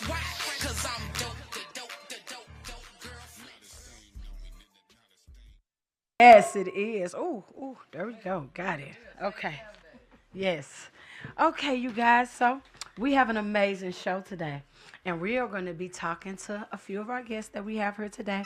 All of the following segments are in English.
why? Cause I'm dope, the dope girl. Yes, it is. Oh, oh, there we go. Got it. Okay. Yes. Okay, you guys. So we have an amazing show today, and we are going to be talking to a few of our guests that we have here today.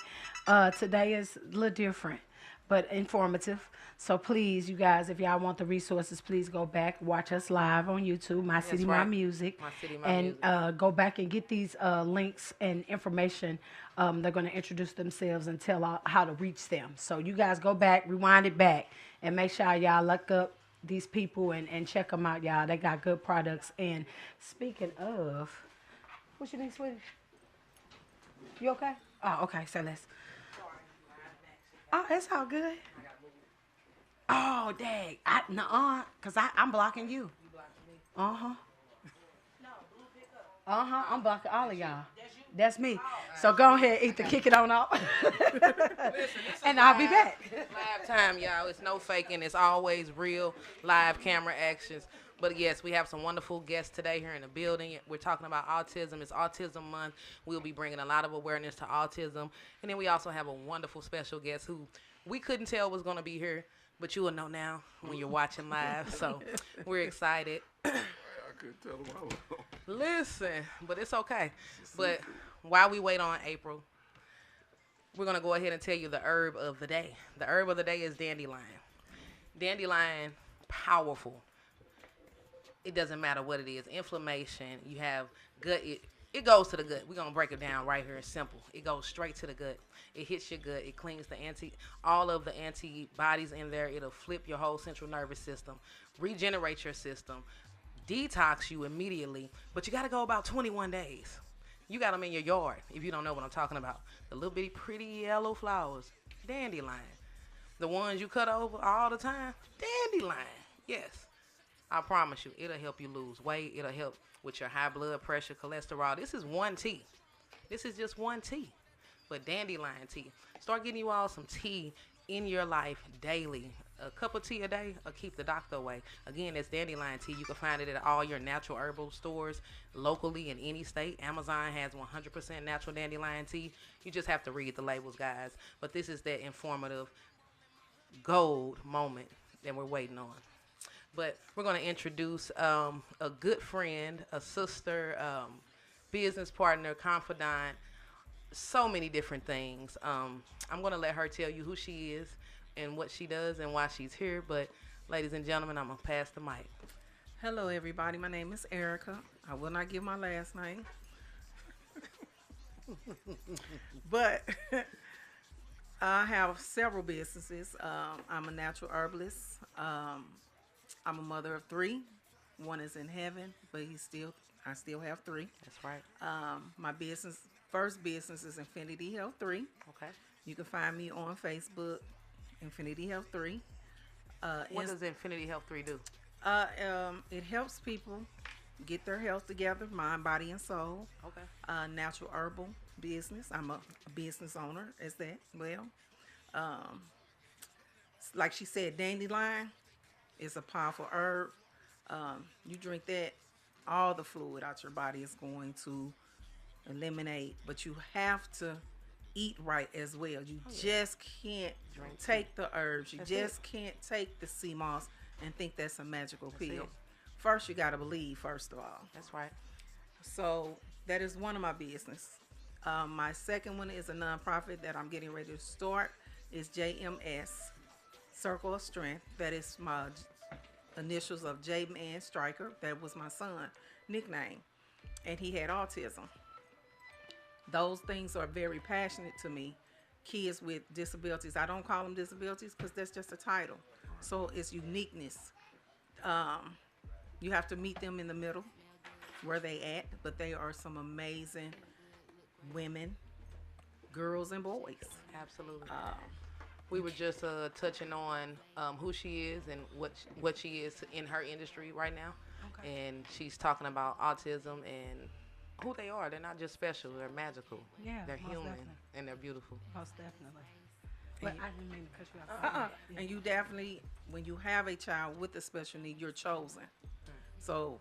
Today is a little different, but informative. So please, you guys, if y'all want the resources, please go back, watch us live on YouTube, My City, That's My right. Music, My city, my and music. go back and get these links and information. They're going to introduce themselves and tell how to reach them. So you guys go back, rewind it back, and make sure y'all look up these people and check them out, y'all. They got good products. And speaking of, what you need, sweetie? You okay? Oh, okay. So let's. Oh, it's all good. Oh, dang. Nuh-uh, because I'm blocking you. Uh-huh. Uh-huh. I'm blocking all of y'all. That's me. So go ahead, Ether, kick it on off. Listen, this is And I'll be back. live time, y'all. It's no faking. It's always real live camera actions. But yes, we have some wonderful guests today here in the building. We're talking about autism. It's Autism Month. We'll be bringing a lot of awareness to autism. And then we also have a wonderful special guest who we couldn't tell was going to be here, but you will know now when you're watching live. So we're excited. I couldn't tell them how long. Listen, but it's okay. But while we wait on April, we're going to go ahead and tell you the herb of the day. The herb of the day is dandelion. Dandelion, powerful. It doesn't matter what it is. Inflammation, you have gut. It goes to the gut. We're going to break it down right here. It's simple. It goes straight to the gut. It hits your gut. It cleans all of the antibodies in there. It'll flip your whole central nervous system, regenerate your system, detox you immediately. But you got to go about 21 days. You got them in your yard if you don't know what I'm talking about. The little bitty pretty yellow flowers, dandelion. The ones you cut over all the time, dandelion. Yes, I promise you, it'll help you lose weight. It'll help with your high blood pressure, cholesterol. This is one tea. This is just one tea. But dandelion tea. Start getting you all some tea in your life daily. A cup of tea a day will keep the doctor away. Again, it's dandelion tea. You can find it at all your natural herbal stores locally in any state. Amazon has 100% natural dandelion tea. You just have to read the labels, guys. But this is that informative gold moment that we're waiting on. But we're going to introduce a good friend, a sister, business partner, confidant, so many different things. I'm going to let her tell you who she is and what she does and why she's here. But, ladies and gentlemen, I'm going to pass the mic. Hello, everybody. My name is Erica. I will not give my last name. But I have several businesses. I'm a natural herbalist. I'm a mother of three. One is in heaven, but I still have three. That's right. My first business is Infinity Health 3. Okay. You can find me on Facebook, Infinity Health 3. What does Infinity Health 3 do? It helps people get their health together, mind, body, and soul. Okay. Natural herbal business. I'm a business owner as that. Well, um, like she said, dandelion is a powerful herb. You drink that, all the fluid out your body is going to eliminate, but you have to eat right as well. You just can't take the herbs. You just can't take the sea moss and think that's a magical pill. it. First, you got to believe, first of all. That's right. So that is one of my business. My second one is a nonprofit that I'm getting ready to start. Is JMS, Circle of Strength. That is my initials of J Man Striker. That was my son nickname, and he had autism. Those things are very passionate to me. Kids with disabilities. I don't call them disabilities because that's just a title. So it's uniqueness. You have to meet them in the middle where they at, but they are some amazing women, girls, and boys. Absolutely. We were just touching on who she is and what she is in her industry right now. Okay. And she's talking about autism and who they are. They're not just special, they're magical. Yeah, They're most human definitely. and they're beautiful. Most definitely. But I didn't mean to cut you off. And you definitely, when you have a child with a special need, you're chosen. So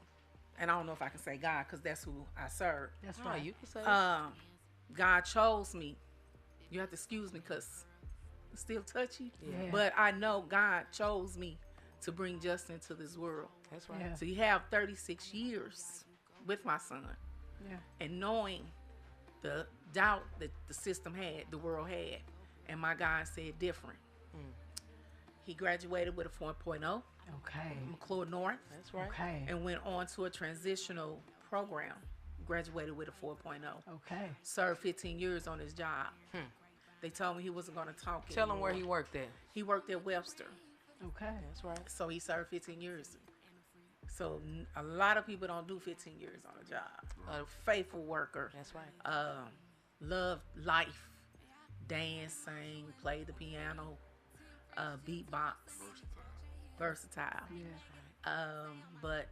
and I don't know if I can say God because that's who I serve. That's Oh, right. you can say it. God chose me. You have to excuse me because it's still touchy. Yeah. But I know God chose me to bring Justin to this world. That's right. Yeah. So you have 36 years with my son, Yeah. and knowing the doubt that the system had, the world had, and my God said different. He graduated with a 4.0, Okay. McClure North, That's right. Okay. and went on to a transitional program. Graduated with a 4.0. Okay. Served 15 years on his job. They told me he wasn't going to talk Tell him anymore. where he worked at. He worked at Webster, Okay. That's right. so he served 15 years. So a lot of people don't do 15 years on a job. A faithful worker. That's right. Loved life, dance, sing, play the piano, beatbox, versatile. Yeah. But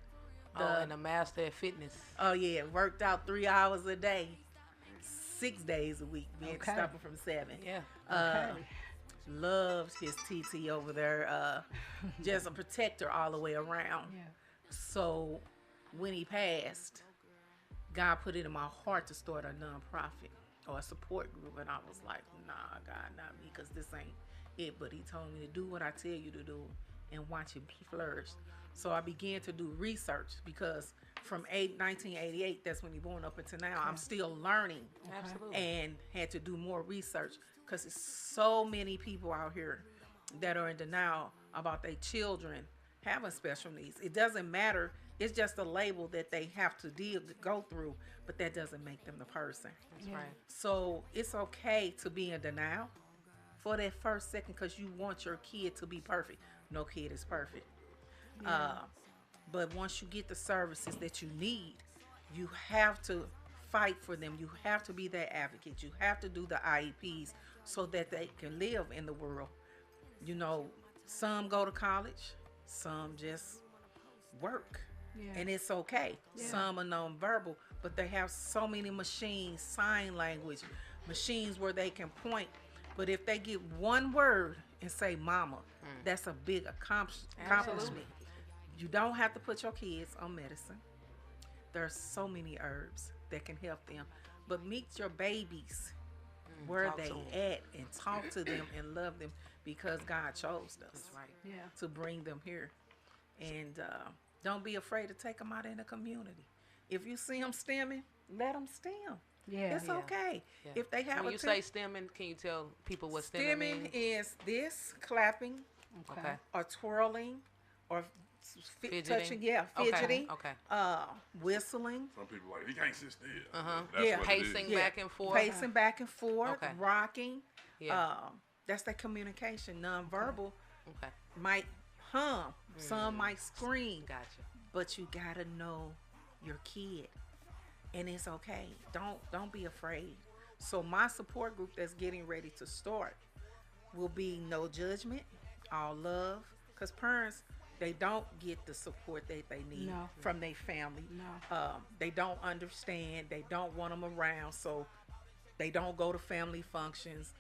And a master at fitness. oh yeah, worked out 3 hours a day, 6 days a week. We had to Okay. stop him from 7. Yeah. Okay. Loved his TT over there. Just a protector all the way around. Yeah. So when he passed, God put it in my heart to start a nonprofit or a support group, and I was like, nah, God, not me, because this ain't it. But he told me to do what I tell you to do and watch him flourish. So I began to do research because from 1988, that's when he born, up until now, I'm still learning Absolutely. and had to do more research because there's so many people out here that are in denial about their children having special needs. It doesn't matter. It's just a label that they have to go through, but that doesn't make them the person. That's right. So it's okay to be in denial for that first second because you want your kid to be perfect. No kid is perfect. But once you get the services that you need, you have to fight for them. You have to be their advocate. You have to do the IEPs so that they can live in the world. You know, some go to college, some just work. Yeah. And it's okay. Yeah. Some are nonverbal, but they have so many machines, sign language, machines where they can point. But if they get one word and say mama, that's a big accomplishment. You don't have to put your kids on medicine. There are so many herbs that can help them. But meet your babies where talk they to 'em. at and talk to them and love them because God chose us That's right. Yeah. to bring them here. And don't be afraid to take them out in the community. If you see them stemming, let them stem. Yeah. It's Yeah. okay. Yeah. If they have When a you say stemming, can you tell people what stemming stemming means? is this clapping Okay. or twirling or Fidgeting. touching, yeah, Okay, fidgeting, okay. whistling, Some people like, he can't sit still. Uh-huh. That's Yeah. what it is. Pacing Yeah. back and forth. pacing back and forth, Okay. rocking. Yeah. That's that communication. Nonverbal Okay. might hum, some might scream, Gotcha. but you gotta know your kid, and it's okay. Don't be afraid. So my support group that's getting ready to start will be no judgment, all love, because parents, they don't get the support that they need No. from their family. No. They don't understand. They don't want them around, so they don't go to family functions.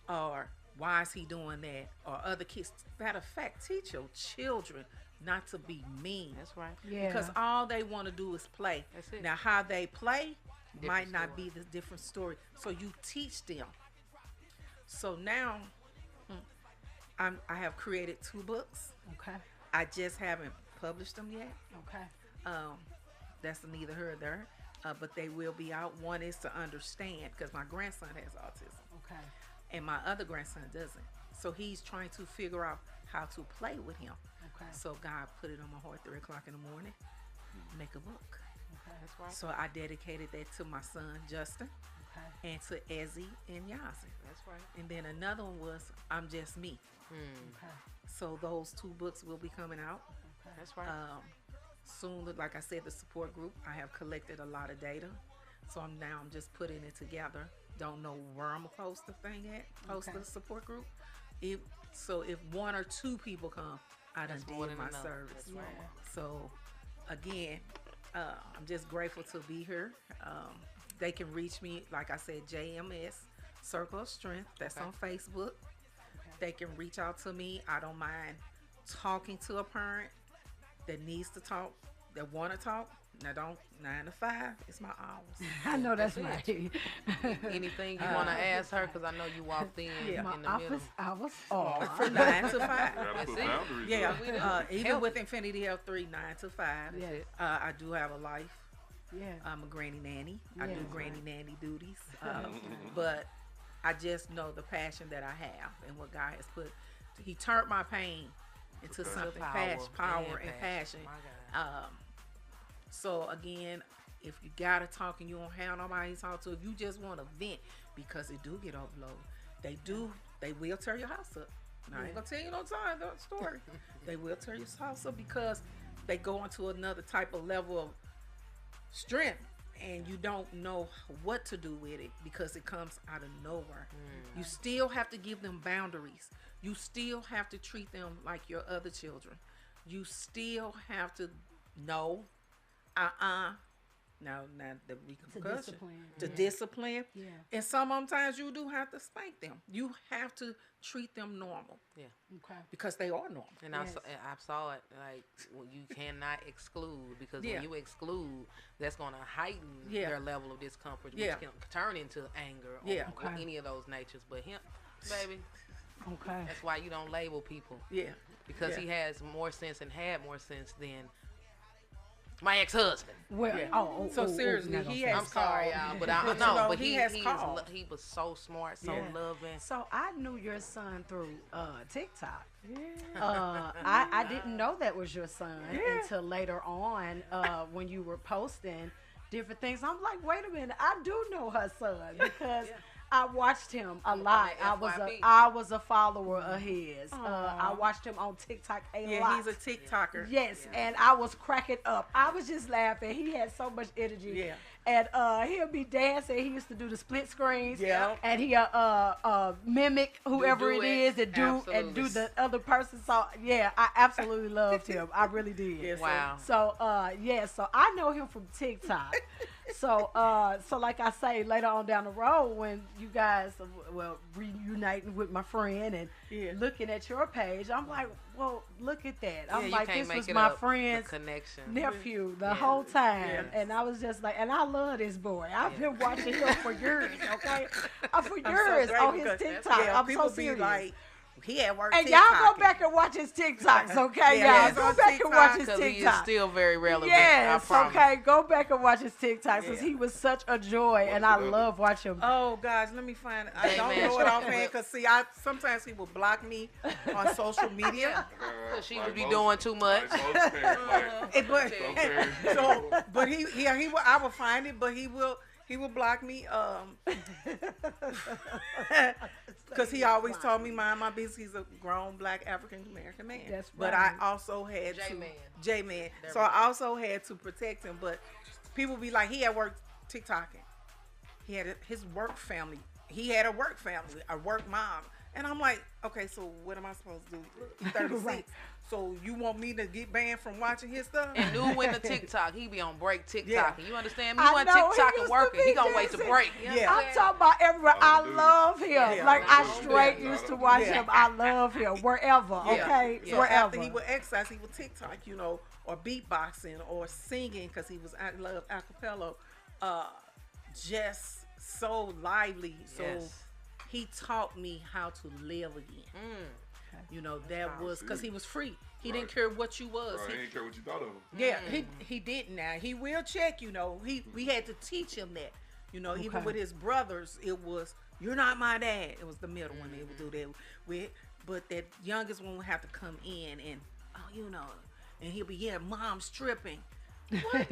Or why is he doing that? Or other kids. Matter of fact, teach your children not to be mean. That's right. Yeah. Because all they want to do is play. That's it. Now, how they play might not story. be the different story. So you teach them. So now, I have created 2 books. Okay. I just haven't published them yet. Okay. That's neither here nor there. But they will be out. One is to understand, because my grandson has autism. Okay. And my other grandson doesn't. So he's trying to figure out how to play with him. Okay. So God put it on my heart 3 o'clock in the morning. Make a book. Okay. That's right. So I dedicated that to my son Justin Okay. and to Ezzy and Yazi. That's right. And then another one was I'm Just Me. Okay. So those 2 books will be coming out That's right. soon. Like I said, the support group, I have collected a lot of data. So I'm just putting it together. Don't know where I'm gonna post the thing at. Post Okay. the support group. If 1 or 2 people come, I done That's more did than my enough. service. That's right. So again, I'm just grateful to be here. They can reach me, like I said, JMS Circle of Strength. That's Okay. on Facebook. They can reach out to me. I don't mind talking to a parent that needs to talk, that want to talk. Now don't 9 to 5. It's my hours. I know that's That's right. Anything you want to ask her? Because I know you walked in Yeah. in My the middle. office hours are. From 9 to 5. Gotta That's put it. boundaries Yeah, up. We do. even Help. with Infinity Health 3, 9 to 5. Yeah. I do have a life. Yeah. I'm a granny nanny. I do Yes. granny nanny duties. But I just know the passion that I have and what God has put. He turned my pain into Okay. something power and passion. My God. So again, if you gotta talk and you don't have nobody to talk to, if you just want to vent, because it do get overloaded. They will tear your house up. Now, I ain't gonna tell you no time the story. They will tear your house up because they go into another type of level of strength, and you don't know what to do with it because it comes out of nowhere. You still have to give them boundaries. You still have to treat them like your other children. You still have to know, now the repercussion, discipline. to discipline. Yeah. And sometimes you do have to spank them. You have to treat them normal Yeah. Okay. because they are normal. And Yes. I saw it like you cannot exclude, because Yeah. when you exclude, that's going to heighten Yeah. their level of discomfort, which Yeah. can turn into anger or, Yeah. or any of those natures. But him, baby, Okay. that's why you don't label people, Yeah. because Yeah. he has more sense and had more sense than my ex-husband. Well, Yeah. So seriously, we're not he gonna has I'm sorry, called. y'all, but I But, know, you know, but he he has he, called. he was so smart, so Yeah. loving. So I knew your son through TikTok. I didn't know that was your son until later on when you were posting different things. I'm like, wait a minute, I do know her son because I watched him a lot. FYP. I was a follower of his. I watched him on TikTok a Yeah, lot. he's a TikToker. Yes, and I was cracking up. I was just laughing. He had so much energy. Yeah. And he'll be dancing. He used to do the split screens. Yeah. And he mimic whoever it duets. is and do Absolutely. the other person. So yeah, I absolutely loved him. I really did. Yes, Wow. So so I know him from TikTok. So like I say, later on down the road when you guys reuniting with my friend and Yeah. looking at your page, I'm like, well, look at that. I'm you like, can't this make was it my up, the friend's connection. nephew the Yeah. whole time, Yes. and I was just like, and I love this boy. I've been watching him for years. Okay, for I'm so years grateful on his because- TikTok. Yeah, I'm people so be serious. like, he at work. And y'all go TikToking. back and watch his TikToks, okay? Yeah, y'all he's go on back and watch his Because he is TikTok. still very relevant. Yes, I promise. okay. Go back and watch his TikToks because Yeah. he was such a joy, and I love watching him. Oh gosh, let me find. I Hey, don't man. know it offhand because see, sometimes he will block me on social media. She would be doing too much. Like most parents, like, But some parents, so, but he will. I will find it, but he will block me. Because he always told me mind my business. He's a grown black African American man. That's But right. I also had J-Man. J-Man. There So we I also had to protect him. But people be like, he had work TikToking. He had his work family. He had a work family, a work mom. And I'm like, okay, so what am I supposed to do? He's 36. Right. So you want me to get banned from watching his stuff? And knew when the TikTok, he be on break TikTok. Yeah. You understand me? I He wasn't know, he TikTok and used to working. be He gonna wait to dancing. break. You Yeah. I'm understand? talking about everywhere. I dude. love him. Yeah. Like I Oh, straight yeah. used to watch Yeah. him. I love him wherever. Yeah. Okay, Yeah. So wherever. after he would exercise, he would TikTok, or beatboxing or singing because I love acapella. Just so lively. So Yes. he taught me how to live again. That was because he was free. He didn't care what you was. bro, He- he didn't care what you thought of him. yeah, he didn't. Now he will check. We had to teach him that. Even Okay. with his brothers, it was you're not my dad. It was the middle one they would do that with, but that youngest one would have to come in and and he'll be mom's tripping. What?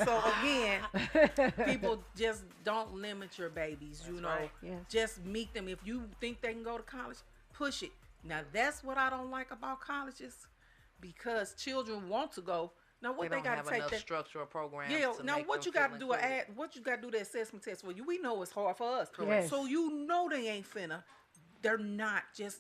So again, people just don't limit your babies. right. Yes. Just meet them. If you think they can go to college, push it. Now that's what I don't like about colleges, because children want to go. Now what They they don't got have to take enough that? structure or program. Yeah. to Now make what them you got to feel do included. what you got to do the assessment test for you? We know it's hard for us. Correct. So they ain't finna. They're not just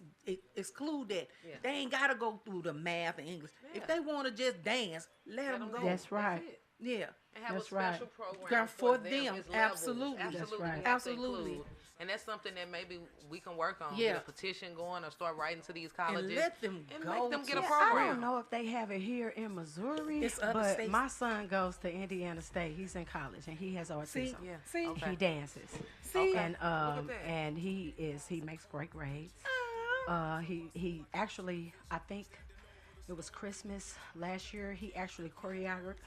exclude that. Yeah. They ain't got to go through the math and English. Yeah. If they want to just dance, let them go. That's right. it. Yeah. And have That's a right. special program Girl, for for them. them. It's levels. Absolutely. That's Absolutely. right. We have to Absolutely. include. And that's something that maybe we can work on. Yeah. Get a petition going or start writing to these colleges. And let them and go make them get a to- I program. don't know if they have it here in Missouri, It's other but states. my son goes to Indiana State. He's in college and he has autism. See, Yeah. see, Okay. He dances. see. And at that. and he makes great grades. He actually, I think it was Christmas last year. He actually choreographed.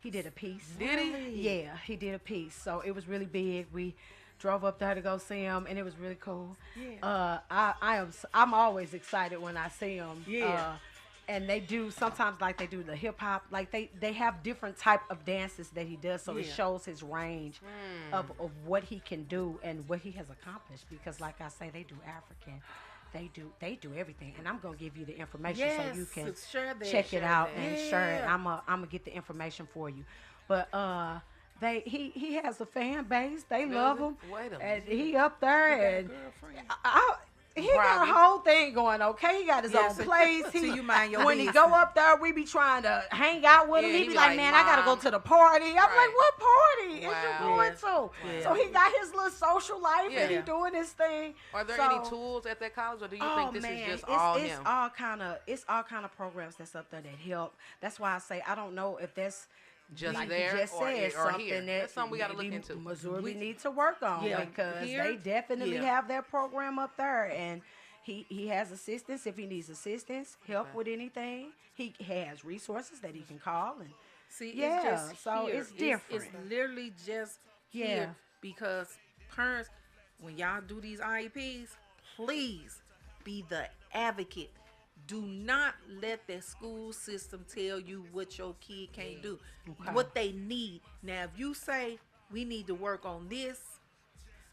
He did a piece. Did he? Yeah, he did a piece. So it was really big. We drove up there to go see him, and it was really cool. Yeah. I'm always excited when I see him. Yeah. And they do sometimes like they do the hip hop, like they have different type of dances that he does, so it Yeah. shows his range of what he can do and what he has accomplished. Because like I say, they do African. They do everything, and I'm gonna give you the information Yes, so you can so share that, check it share out that. and share it. Yeah. I'm gonna get the information for you, but he has a fan base. They love him, Wait a and he up there, and Girlfriend. he got a Probably. whole thing going. Okay, he got his Yeah, own so- place. so you mind your when he business. go up there, we be trying to hang out with him. Yeah, He he be be like, like, man, I gotta go Mom. to the party. I'm like, Right. what party is you Wow. going Yeah. to? Yeah. So he got his little social life, and he Yeah. doing his thing. Are there So- any tools at that college, or do you Oh think this man, is just it's, all it's him? all kind of programs that's up there that help. That's why I say I don't know if that's Just like there you just or- said, or something here? that That's something we gotta look maybe into. Missouri needs to work on Yeah, because here, they definitely yeah. have their program up there, and he has assistance if he needs assistance, help Okay. with anything. He has resources that he can call and. See, Yeah, it's just so here. it's different. It's literally just Yeah. here because parents, when y'all do these IEPs, please be the advocate. Do not let the school system tell you what your kid can't do, Okay. what they need. Now, if you say we need to work on this,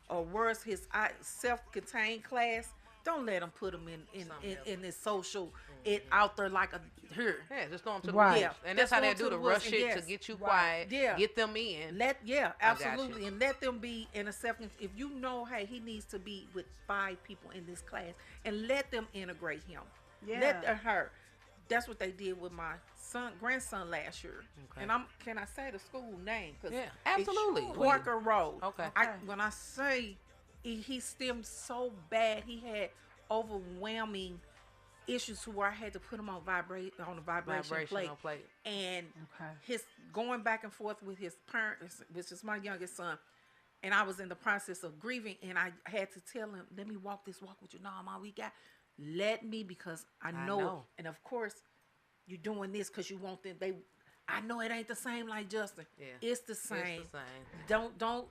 or worse, his self-contained class, don't let them put him in this social it out there like a here. Yeah, just throw them to the Right. wolves. Yeah, And that's just how throw they 'em to do the the wolves, rush and shit yes, to get you right. quiet, Yeah. get them in. Yeah, I got you. absolutely, and let them be in a second. If you know, hey, he needs to be with 5 people in this class, and let them integrate him. Yeah. Let her. That's what they did with my grandson last year. Okay. And can I say the school name? 'Cause Yeah, absolutely. it's Parker Road. Okay. When I say he stemmed so bad, he had overwhelming issues to where I had to put him on the vibration Vibrational plate. plate. And Okay. his going back and forth with his parents, which is my youngest son, and I was in the process of grieving, and I had to tell him, "Let me walk this walk with you." No, Mom, let me, because I know. And of course, you're doing this because you want them. I know it ain't the same like Justin. Yeah. It's the same. It's the same. Don't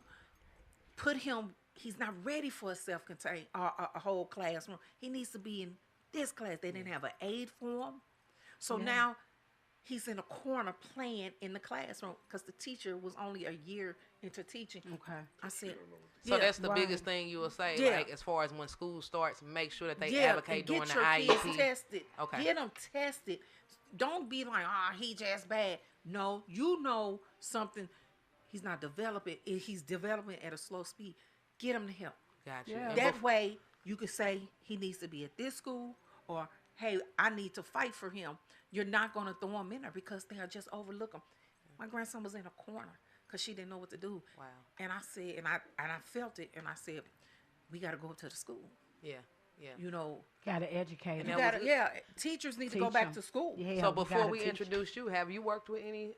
put him. He's not ready for a self-contained a whole classroom. He needs to be in this class. They didn't have an aid for him, so now he's in a corner playing in the classroom because the teacher was only a year into teaching. Okay. I said, So yeah, that's the Right. biggest thing you will say, Yeah. like as far as when school starts, make sure that they yeah, advocate and during get the your IEP. kids tested. Okay. Get them tested. Don't be like, he just bad. No, you know something. He's not developing. He's developing at a slow speed. Get him the help. Gotcha. Yeah. And That way, you can say he needs to be at this school, or hey, I need to fight for him. You're not going to throw him in there because they'll just overlook him. My grandson was in a corner because she didn't know what to do. Wow. And I said, and I felt it, and I said, we got to go to the school. Yeah. You know, Gotta educate And them. that was- teachers need to Teach go back 'em. to school. Yeah, So before gotta we teach. introduce you, have you worked with any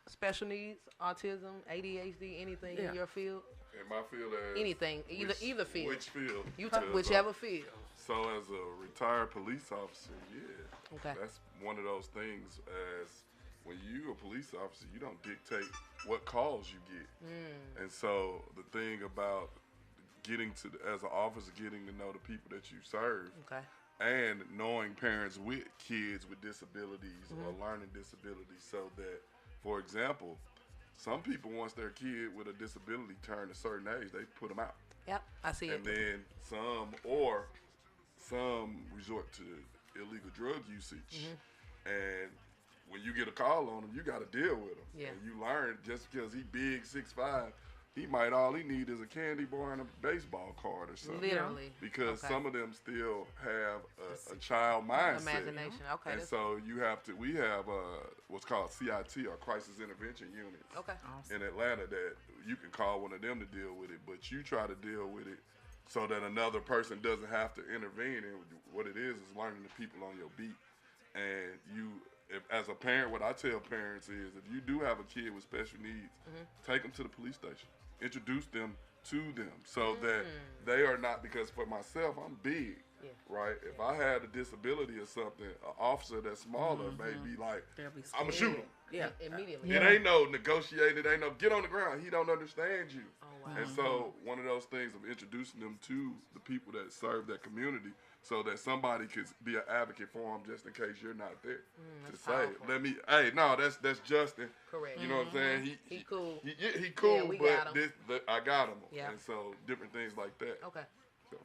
special needs, autism, ADHD, anything Yeah. in your field? In my field, as Anything, either field. Which field? You Because, whichever field. So as a retired police officer, yeah, Okay. that's one of those things. As when you a police officer, you don't dictate what calls you get, and so the thing about getting to as an officer, getting to know the people that you serve, Okay. and knowing parents with kids with disabilities or learning disabilities, so that, for example, some people, once their kid with a disability turn a certain age, they put them out. Yep, I see And it. then some resort to illegal drug usage. And when you get a call on them, you got to deal with him. Yeah. And you learn, just because he big, 6'5", he might all he need is a candy bar and a baseball card or something. Literally. Because Okay. some of them still have a child mindset. Imagination. Okay. And that's- so we have what's called CIT, or Crisis Intervention Units, okay. in Atlanta that you can call one of them to deal with it, but you try to deal with it so that another person doesn't have to intervene. And what it is learning the people on your beat. And if as a parent, what I tell parents is, if you do have a kid with special needs, take them to the police station. Introduce them to them so that they are not, because for myself, I'm big, right? If I had a disability or something, an officer that's smaller may be like, They'll be I'm going to shoot him. Yeah. Immediately. Yeah. It ain't no negotiated, it ain't no get on the ground. He don't understand you. Oh, wow. And so one of those things of introducing them to the people that serve that community so that somebody could be an advocate for them just in case you're not there. To that's say, powerful. that's Justin. Correct. You know what I'm saying? He cool. He cool, we but got him. I got him. Yeah. And so different things like that. Okay. So,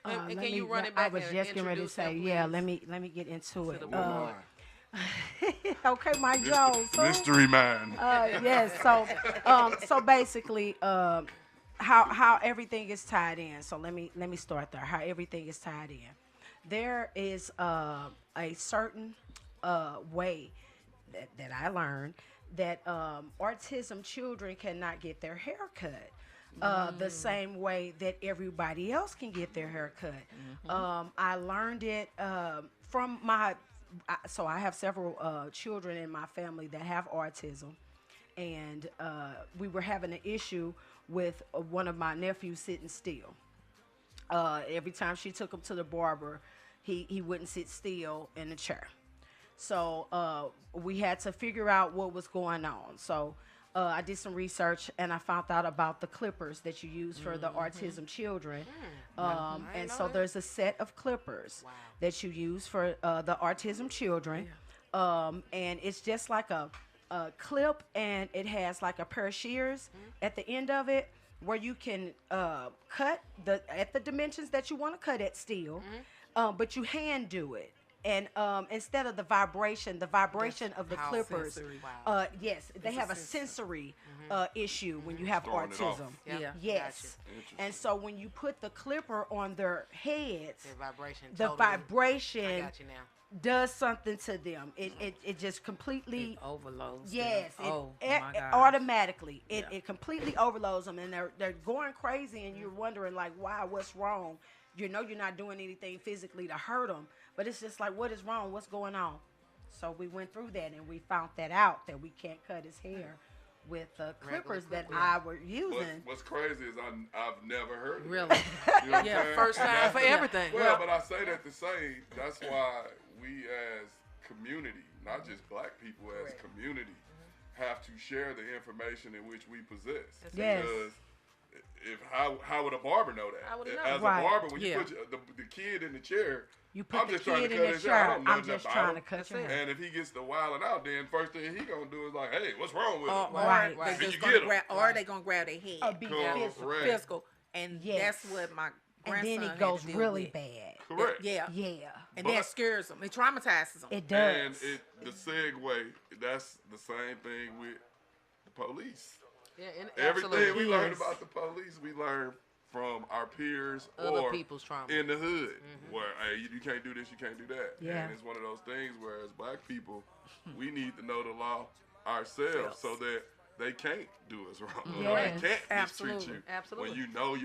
And Let can you me- run it I back was and just getting ready to introduce say, them, yeah. please? Let me get into it. the what am Okay, Mike I? Jones. who? Mystery man. Yes. So basically, how everything is tied in. So let me start there. How everything is tied in. There is a certain way that I learned that autism children cannot get their hair cut. The same way that everybody else can get their hair cut. I learned it from so I have several children in my family that have autism, and we were having an issue with one of my nephews sitting still. Every time she took him to the barber, he wouldn't sit still in the chair. So we had to figure out what was going on. So I did some research and I found out about the clippers that you use for the autism children. And so there's a set of clippers that you use for the autism children. And it's just like a clip, and it has like a pair of shears at the end of it where you can cut at the dimensions that you want to cut at still, but you hand do it. And instead of the vibration of the clippers, sensory. yes, they have a sensory issue when you have Throwing it off. autism. Yeah. Yes. And so when you put the clipper on their heads, The vibration. the totally. I vibration got you now. does something to them. It just completely Overloads. yes, them. it My God. automatically Yeah. it completely overloads them, and they're going crazy, and you're wondering like, why, what's wrong? You know you're not doing anything physically to hurt them, but it's just like, what is wrong? What's going on? So we went through that, and we found that out, that we can't cut his hair with the clippers that I were using. What's crazy is I've never heard of it. Really? You know what I'm Yeah, saying? First And time that's for the- everything. Well, but I say that to say that's why we as community, not just black people, as community, have to share the information in which we possess. Yes. Because if how would a barber know that? I wouldn't know. As Right. a barber, when you Yeah. put the kid in the chair, You put I'm the just trying to kid cut in the his hair. I chair. don't know I'm nothing just about trying to him. cut your That's hair. And if he gets to wilding out, then first thing he gonna do is like, hey, what's wrong with him? Right. They Can you just get gonna 'em? grab, or they gonna grab their head. Or be physical. Correct. Physical. And Yes. that's what my And grandson then it had goes to deal really with. bad. Correct. Yeah. Yeah, And But- that scares them. It traumatizes them. it And does. the segue, that's the same thing with the police. Yeah, and Everything absolutely. we learn Yes. about the police, we learn from our peers Other or people's trauma. in the hood, where hey, you can't do this, you can't do that. Yeah. And it's one of those things where as black people, we need to know the law ourselves so that they can't do us wrong. Or Yes. they can't mistreat Absolutely. you. Absolutely. When you know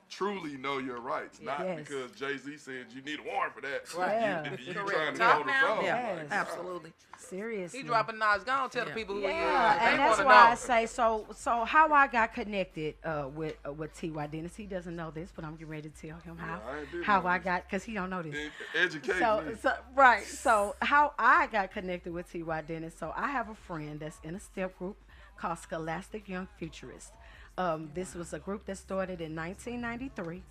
truly know your rights, not Yes. because Jay-Z said you need a warrant for that. Yeah. You Correct. trying to Talk hold us now. on. Yeah, Yes. absolutely. Seriously. He dropping knowledge. Go on, tell the Yeah. people who he is. Yeah, They and that's wanna why I know. say so. How I got connected with T.Y. Dennis, he doesn't know this, but I'm getting ready to tell him Yeah, I did how know I this. got, because he don't know this. Educate me. Right. So how I got connected with T.Y. Dennis. So I have a friend that's in a step group called Scholastic Young Futurists. This was a group that started in 1993.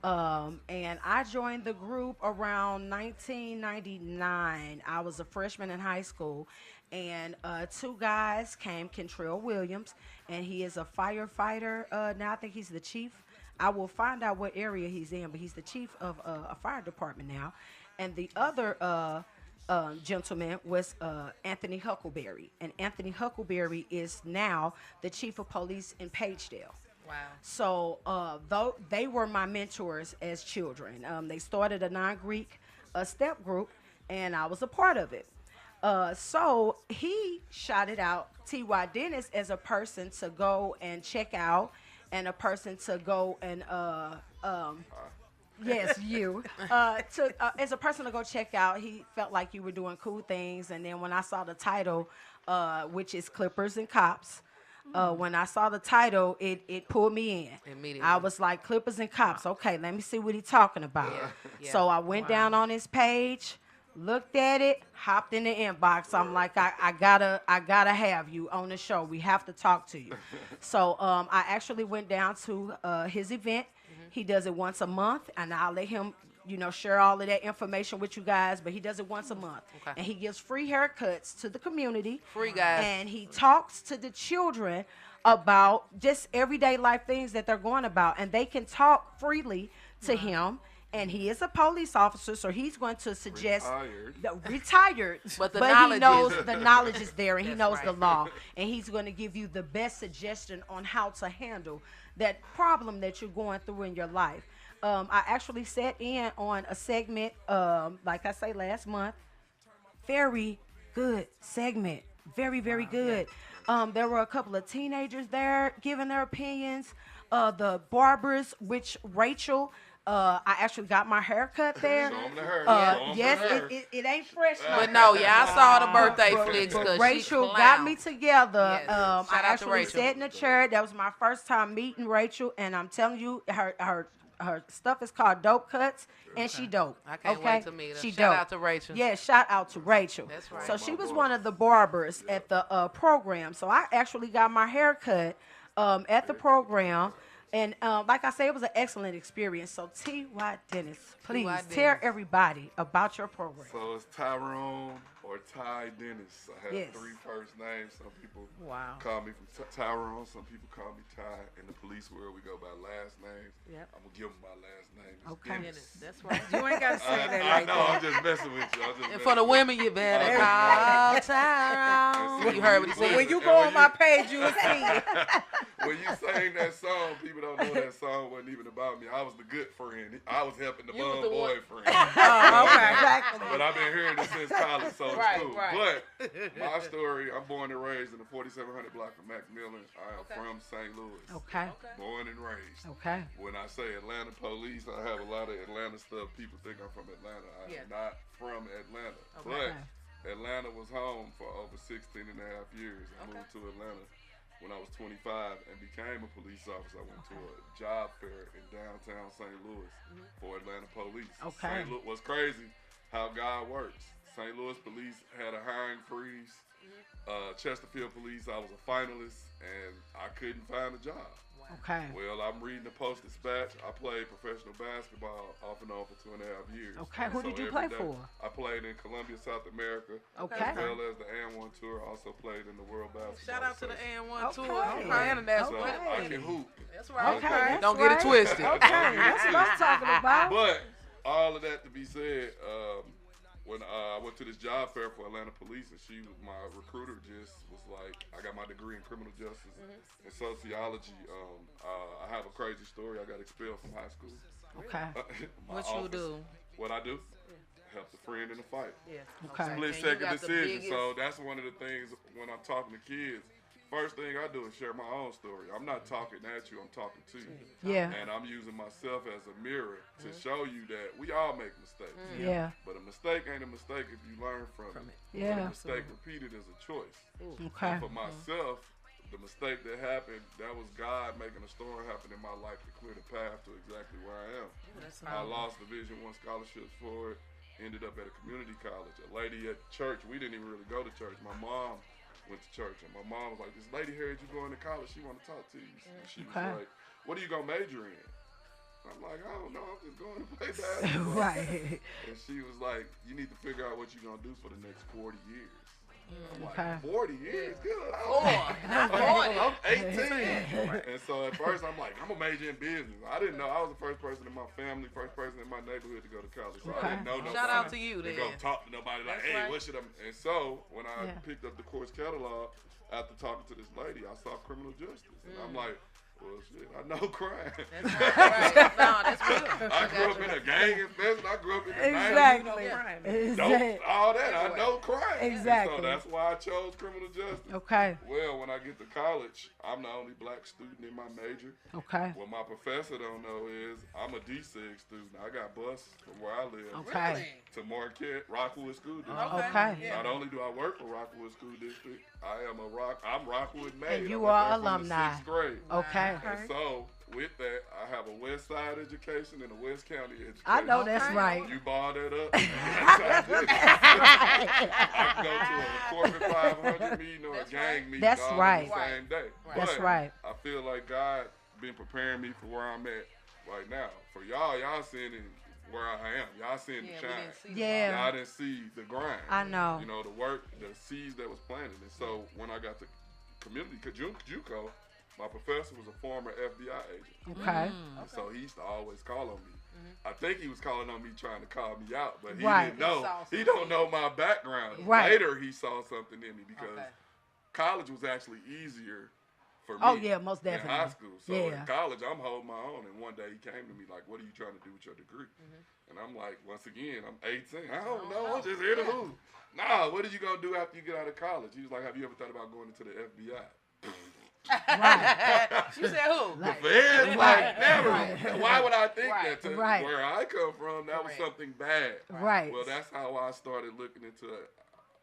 And I joined the group around 1999. I was a freshman in high school, and two guys came, Kentrell Williams, and he is a firefighter. Now I think he's the chief. I will find out what area he's in, but he's the chief of a fire department now. And the other gentleman was Anthony Huckleberry, and Anthony Huckleberry is now the chief of police in Pagedale. Wow. So though they were my mentors as children. They started a non-Greek step group, and I was a part of it. So he shouted out T.Y. Dennis as a person to go and check out, and a person to go and yes, you to as a person to go check out. He felt like you were doing cool things, and then when I saw the title, which is Clippers and Cops. When I saw the title, it pulled me in. Immediately. I was like, Clippers and Cops. Okay, let me see what he's talking about. Yeah. So I went down on his page, looked at it, hopped in the inbox. I'm like, I gotta have you on the show. We have to talk to you. So I actually went down to his event. He does it once a month, and I'll let him, share all of that information with you guys. But he does it once a month, Okay. and he gives free haircuts to the community. Free, guys. And he talks to the children about just everyday life things that they're going about, and they can talk freely to him. And he is a police officer, so he's going to suggest retired, But the he knowledge knows is- the knowledge is there, and he That's knows right. the law, and he's going to give you the best suggestion on how to handle that problem that you're going through in your life. I actually sat in on a segment, like I say, last month. Very good segment. Very, very good. There were a couple of teenagers there giving their opinions. The barbers, which Rachel, I actually got my hair cut there. Show 'em the hair. Show 'em Yes, the hair. it ain't fresh. But no, yeah, I saw the birthday But flicks because Rachel got me together. Yes. I Shout out to actually Rachel. sat in a chair. That was my first time meeting Rachel, and I'm telling you, her stuff is called Dope Cuts, and she dope. I can't okay? wait to meet her. She Shout dope. out to Rachel. Yeah, shout out to Rachel. That's right. So she was one of the barbers at the program. So I actually got my hair cut at the program. And like I said, it was an excellent experience. So T.Y. Dennis, please T.Y. tell Dennis. everybody about your program. So it's Tyrone or Ty Dennis. I have Yes. 3 first names. Some people Wow. call me from Tyrone. Some people call me Ty. In the police world, we go by last names. Yep. I'm gonna give them my last name. It's Okay. Dennis. That's right. You ain't got to say that I like know. that. I'm just messing with you. And for the women, you better call Tyrone. You heard what he said. When you go on my page, you will see it. When you sang that song, people don't know that song wasn't even about me. I was the good friend. I was helping the You was bum the one- boyfriend. Oh, okay. Exactly. But I've been hearing it since college, so it's Right, cool. right. But my story, I'm born and raised in the 4700 block of Macmillan. I am from St. Louis. Okay. Born and raised. Okay. When I say Atlanta police, I have a lot of Atlanta stuff. People think I'm from Atlanta. I Yeah. am not from Atlanta. Okay. But Atlanta was home for over 16 and a half years. I moved to Atlanta when I was 25 and became a police officer. I went to a job fair in downtown St. Louis for Atlanta police. Okay. St. Louis was crazy how God works. St. Louis police had a hiring freeze. Chesterfield police, I was a finalist and I couldn't find a job. Okay. Well, I'm reading the Post-Dispatch. I played professional basketball off and on for 2.5 years. Okay, who did you every play day, for? I played in Columbia, South America, Okay. as well as the AN1 tour. I also played in the World Basketball Shout out to the Association. AN1 tour. Okay. Okay. International. So I can hoop. That's right. Okay, that's Don't get it right. twisted. Okay, that's what I'm talking about. But all of that to be said, when I went to this job fair for Atlanta Police, and my recruiter just was like, I got my degree in criminal justice and sociology. I have a crazy story. I got expelled from high school. Okay. My What you office- do? What I do? Help a friend in a fight. Yeah. Okay. Split And you second got the decision. biggest- So that's one of the things when I'm talking to kids. First thing I do is share my own story. I'm not talking at you, I'm talking to you. Yeah. And I'm using myself as a mirror to show you that we all make mistakes. Yeah. But a mistake ain't a mistake if you learn from it. Yeah. A mistake repeated is a choice. Okay. And for myself, the mistake that happened, that was God making a storm happen in my life to clear the path to exactly where I am. I lost Division I scholarships for it. Ended up at a community college. A lady at church, we didn't even really go to church. My mom went to church, and my mom was like, "This lady heard you going to college. She want to talk to you." And she was Okay. like, "What are you gonna major in?" I'm like, "I don't know. I'm just going to play basketball." Right. And she was like, "You need to figure out what you're gonna do for the next 40 years." I'm Okay. like, 40 years? Good. I'm 18. And so at first I'm like, I'm a major in business. I didn't know. I was the first person in my family, first person in my neighborhood to go to college. So I didn't know nobody. Shout out to you to then. go talk to nobody like, That's hey, right. what should I? And so when I Yeah. picked up the course catalog after talking to this lady, I saw criminal justice, and I'm like, Well, shit, I know crime. That's right. No, that's real. I grew up in a gang infestation. I grew up in the 90s. Exactly. Dope, all that. I know crime. Exactly. And so that's why I chose criminal justice. Okay. Well, when I get to college, I'm the only black student in my major. Okay. What my professor don't know is I'm a D6 student. I got bused from where I live Okay. to Marquette, Rockwood School District. Okay. Not only do I work for Rockwood School District, I'm Rockwood made. And you I'm up are there from the alumni. 6th grade. Okay. And so, with that, I have a West Side education and a West County education. I know that's right. You ball that up. That's how I did it. I can go to a corporate 500 meeting or a gang meeting That's all right. on the same day. That's But right. I feel like God been preparing me for where I'm at right now. For y'all seeing it where I am. Y'all seeing the Yeah, we shine. didn't see Yeah. Y'all didn't see the grind. I know. You know, the work, the seeds that was planted. And so when I got to community, JUCO, my professor was a former FBI agent. Okay. And so he used to always call on me. I think he was calling on me trying to call me out, but he Right. didn't know. He saw He something. don't know my background. Right. Later, he saw something in me because Okay. college was actually easier for me. Oh, yeah, most in definitely. high school. So Yeah. in college, I'm holding my own. And one day he came to me like, "What are you trying to do with your degree?" And I'm like, once again, I'm 18. I don't know. I'm just here to hoop. Nah, what are you going to do after you get out of college? He was like, "Have you ever thought about going into the FBI?" Right. You said who? The feds, like, never. Right. Why would I think Right. that? To Right. where I come from, that was Correct. something bad. Right. Well, that's how I started looking into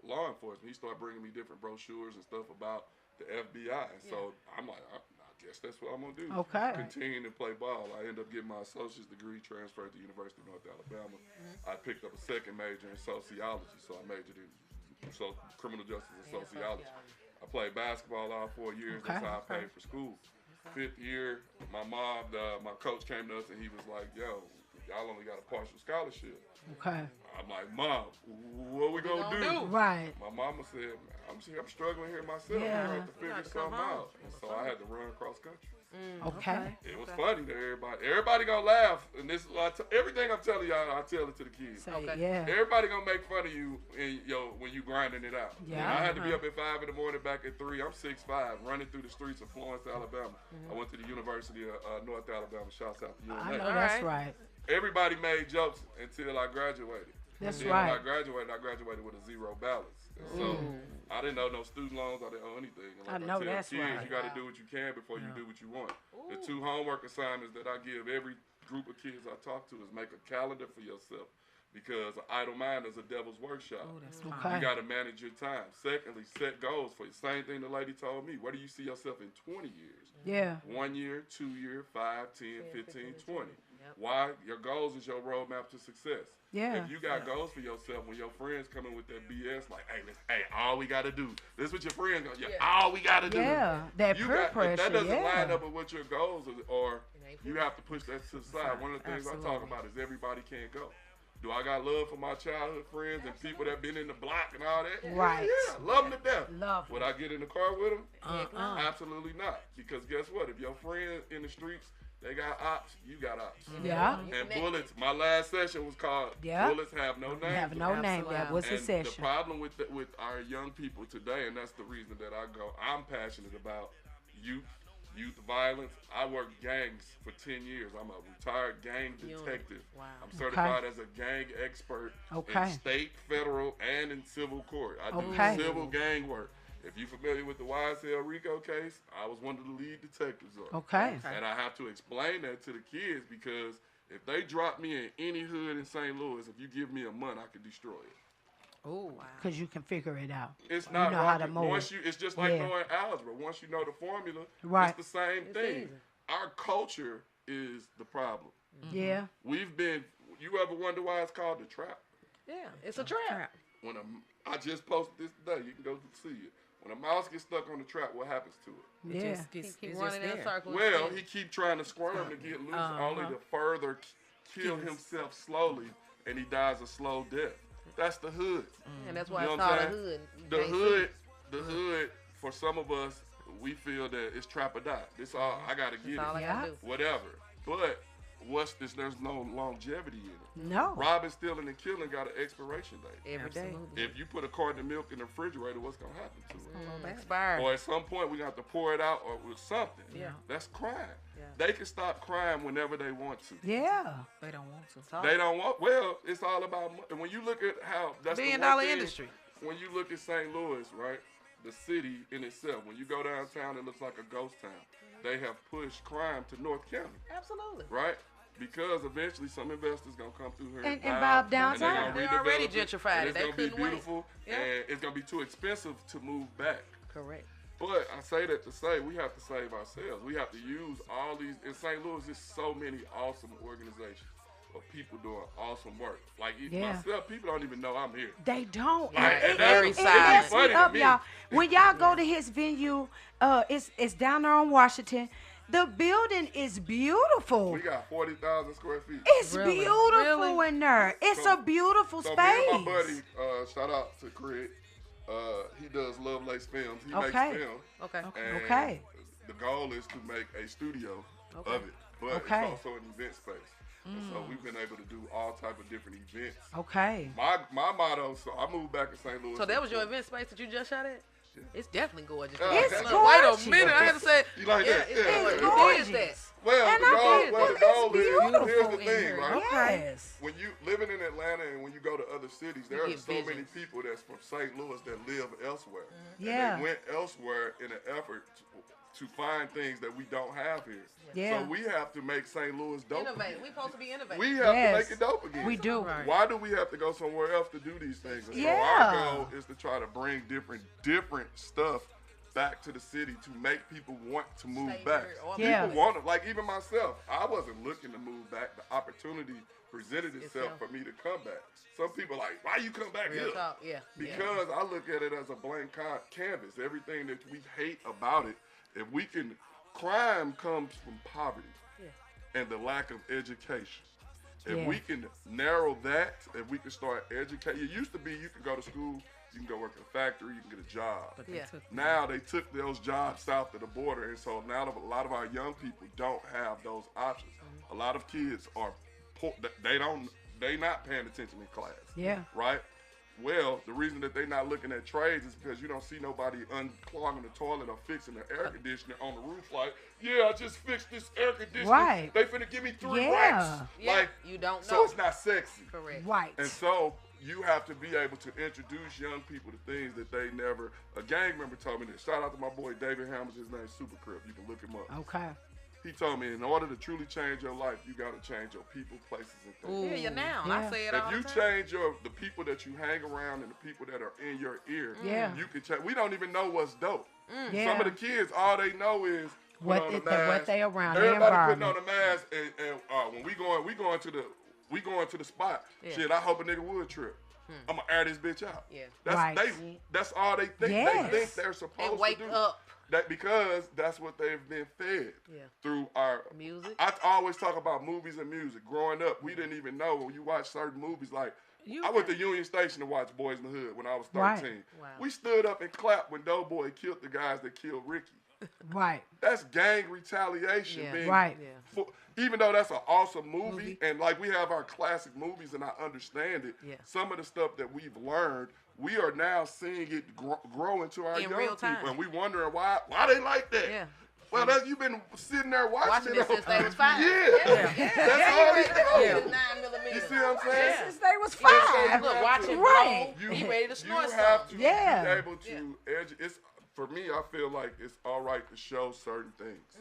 law enforcement. He started bringing me different brochures and stuff about the FBI. And so I'm like, I guess that's what I'm going to do. Okay. Continue to play ball. I ended up getting my associate's degree, transferred to the University of North Alabama. I picked up a second major in sociology, so I majored in criminal justice and sociology. I played basketball all 4 years. That's Okay. how I paid for school. 5th year, my mom, my coach came to us and he was like, "Yo, y'all only got a partial scholarship." Okay. I'm like, "Mom, what we gonna do?" Right. My mama said, I'm struggling here myself. Yeah. I have to You figure got to come something home. out." And so I had to run cross country. Okay. It was funny to everybody. Everybody gonna laugh, and this everything I'm telling y'all, I tell it to the kids. Say, Okay. yeah. Everybody gonna make fun of you when you grinding it out. Yeah. And I had to be up at 5 in the morning, back at 3. I'm 6'5", running through the streets of Florence, Alabama. I went to the University of North Alabama. Shouts out to UNA. I know that's Alright. right. Everybody made jokes until I graduated. That's Then right. When I graduated with a 0 balance. And so I didn't owe no student loans. I didn't owe anything. And I know tell that's kids, right. you got to do what you can before you do what you want. The 2 homework assignments that I give every group of kids I talk to is make a calendar for yourself, because an idle mind is a devil's workshop. Okay. You got to manage your time. Secondly, set goals for you. Same thing the lady told me. Where do you see yourself in 20 years? Yeah. 1 year, 2 year, 5, 10, 15, 20. Yep. Why? Your goals is your roadmap to success. Yeah. If you got goals for yourself, when your friends come in with that BS, like, hey, all we got to do. This is what your friends go, all we got to do. Yeah. That You peer got, pressure. if that doesn't Yeah. line up with what your goals are, or ain't you have to push that to the side. One of the things I talk about is everybody can't go. Do I got love for my childhood friends and people that been in the block and all that? Right. Yeah, love them to death. Love Would I get in the car with them? Uh-uh. Absolutely not. Because guess what? If your friend in the streets, they got ops, you got ops. Yeah. And bullets, my last session was called Yeah. Bullets Have No Name. Have no name. That was the And the session. problem with our young people today, and that's the reason that I'm passionate about youth violence. I worked gangs for 10 years. I'm a retired gang detective. Wow. I'm certified as a gang expert Okay. in state, federal, and in civil court. I do Okay. civil gang work. If you're familiar with the YSL RICO case, I was one of the lead detectives on it. Okay. And I have to explain that to the kids, because if they drop me in any hood in St. Louis, if you give me a month, I can destroy it. Oh, because you can figure it out. It's not know how to rocket. move. It's just like Yeah. knowing algebra. Once you know the formula, Right. it's the same thing. easy. Our culture is the problem. Yeah. You ever wonder why it's called the trap? Yeah, it's a trap. I just posted this today. You can go see it. When a mouse gets stuck on the trap, what happens to it? Yeah. Keep running in circles. Well, he keep trying to squirm to get loose, only to further kill himself slowly, and he dies a slow death. That's the hood. and that's why You know it's what I'm called a saying? hood. You The can't see hood, it. the hood. For some of us, we feel that it's trap or die. This all I gotta get That's all I it, gotta do. whatever. But what's this? There's no longevity in it. No. Robbing, stealing, and killing got an expiration date. Every day. Absolutely. If you put a carton of milk in the refrigerator, what's gonna happen to it? Expired. Or at some point we have to pour it out or with something. Yeah. That's crime. Yeah. They can stop crime whenever they want to. Yeah. They don't want to. Talk. They don't want. Well, it's all about. And when you look at how that's the $1 billion one thing, industry. When you look at St. Louis, right, the city in itself. When you go downtown, it looks like a ghost town. They have pushed crime to North County, Absolutely. right? Because eventually some investors gonna come through here And buy buy up and downtown. They're redevelop already it, gentrified and it. it's They gonna be couldn't wait. beautiful, Yeah. and it's gonna be too expensive to move back. Correct. But I say that to say we have to save ourselves. We have to use all these. In St. Louis, there's so many awesome organizations of people doing awesome work. Like Yeah. myself, people don't even know I'm here. They don't. Yeah, And very it silent. messed Funny me to up, me. y'all. When y'all go to his venue, it's down there on Washington. The building is beautiful. We got 40,000 square feet. It's Really? beautiful Really? in there. It's So- a beautiful So space. me and my buddy, shout out to Craig. He does Lovelace Films. He Okay. makes film. Okay. And Okay. The goal is to make a studio Okay. of it, but Okay. it's also an event space. And so we've been able to do all type of different events. Okay. My motto. So I moved back to St. Louis. So that was your event space that you just shot at? It's definitely gorgeous. It's Look, gorgeous. Wait a minute. I had to say. You like yeah, that? It's Yeah, gorgeous. it's You gorgeous. did that. Well, And the I goal, did well, that. the goal It's is beautiful here's the in thing, here. right? Yes. When you living in Atlanta and when you go to other cities, there You are get so many visions. people that's from St. Louis that live elsewhere. Yeah. And they went elsewhere in an effort to find things that we don't have here. Yeah. So we have to make St. Louis dope. Innovate. again. We supposed to be innovative. We have Yes. to make it dope again. We do. Right. Why do we have to go somewhere else to do these things? And so Yeah. our goal is to try to bring different stuff back to the city to make people want to move Stay back. here or Yeah. People want to, like even myself, I wasn't looking to move back. The opportunity presented itself for me to come back. Some people like, why you come back Real here? talk. Yeah. Yeah. Because I look at it as a blank canvas. Everything that we hate about it, if we can, crime comes from poverty and the lack of education. If Yeah. we can narrow that, if we can start educating, it used to be you could go to school, you can go work in a factory, you can get a job. But they Yeah. took Now they took those jobs south of the border, and so now a lot of our young people don't have those options. A lot of kids are poor. They not paying attention in class. Yeah. Right. Well, the reason that they're not looking at trades is because you don't see nobody unclogging the toilet or fixing the air conditioner on the roof. Like, yeah, I just fixed this air conditioner. Right. They finna give me 3 Yeah. racks. Yeah. Like, You don't so know. it's not sexy. Correct. Right. And so you have to be able to introduce young people to things that they never. A gang member told me this. Shout out to my boy David Hammers. His name's Super Crip. You can look him up. Okay. He told me in order to truly change your life, you got to change your people, places, and things. Yeah, you're now. Yeah. I say it If all you the time. change the people that you hang around and the people that are in your ear, Yeah. you can change. We don't even know what's dope. Yeah. Some of the kids, all they know is put What on it- the mask. what they around, their Everybody putting on environment. the mask, and when we going to the spot. Yeah. Shit, I hope a nigga would trip. I'm gonna air this bitch out. Yeah. That's Right. That's all they think. Yes. They think they're supposed And wake to do. up. That because that's what they've been fed Yeah. through our Music. I always talk about movies and music. Growing up, we didn't even know when you watch certain movies. Like You I went to can- Union Station to watch Boys in the Hood when I was 13. Right. Wow. We stood up and clapped when Doughboy killed the guys that killed Ricky. Right. That's gang retaliation. Yeah. Being Right. Yeah. even though that's an awesome movie, and like we have our classic movies and I understand it, Yeah. some of the stuff that we've learned, we are now seeing it grow into our In young real time. people, and we wondering why they like that. Yeah. Well, that you've been sitting there watching Watching it since they was 5. Yeah, Yeah. that's all he knows. Yeah. 9mm. You see what I'm saying? Since they was Yeah, so five. Look, watch it Right. blow. He ready to You snort have something. to Yeah. be able to it's for me, I feel like it's all right to show certain things.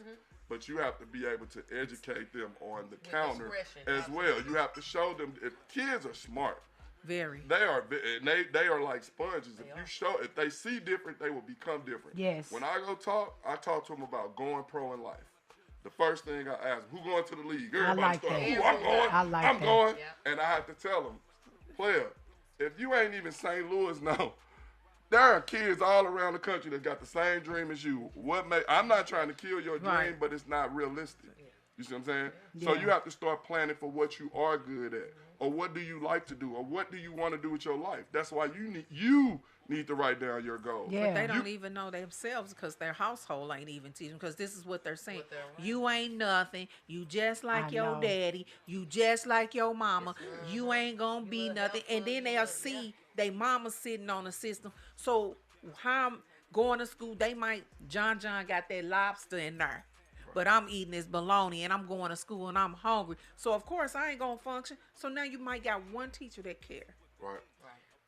But you have to be able to educate them on the counter discretion, as well. You have to show them if kids are smart. Very. They are they are like sponges. If they see different, they will become different. Yes. When I go talk, I talk to them about going pro in life. The first thing I ask, who going to the league? Everybody like start, that. "Ooh, I'm going. I like I'm that. going. Yeah. And I have to tell them, player, if you ain't even St. Louis now, there are kids all around the country that got the same dream as you. I'm not trying to kill your dream, Right. but it's not realistic. You see what I'm saying? So you have to start planning for what you are good at, or what do you like to do, or what do you want to do with your life. That's why you need to write down your goals. Yeah. But they don't even know themselves because their household ain't even teaching. Because this is what they're saying: What they're right. you ain't nothing. You just like I your know. daddy. You just like your mama. You ain't gonna be nothing. And then they'll see they mama sitting on the system. So how I'm going to school, they might John got that lobster in there. But I'm eating this bologna and I'm going to school and I'm hungry. So of course I ain't gonna function. So now you might got one teacher that care. Right.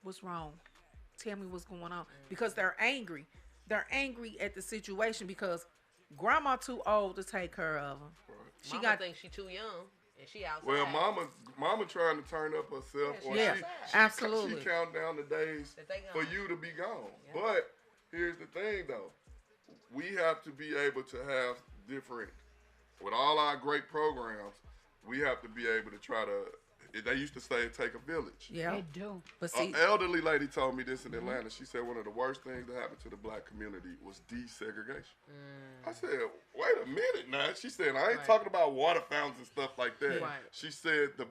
What's wrong? Tell me what's going on. Because they're angry. They're angry at the situation because grandma too old to take care of them. She Mama got thinks she too young and she outside. Well, mama trying to turn up herself, or Yeah, she absolutely. She count down the days That they for gone. you to be gone. But here's the thing, though, we have to be able to have different. With all our great programs, we have to be able to try to. They used to say take a village. Yeah. They do. But see, An elderly lady told me this in Atlanta. She said one of the worst things that happened to the black community was desegregation. I said, wait a minute now. She said, I ain't talking about water fountains and stuff like that. Right. She said the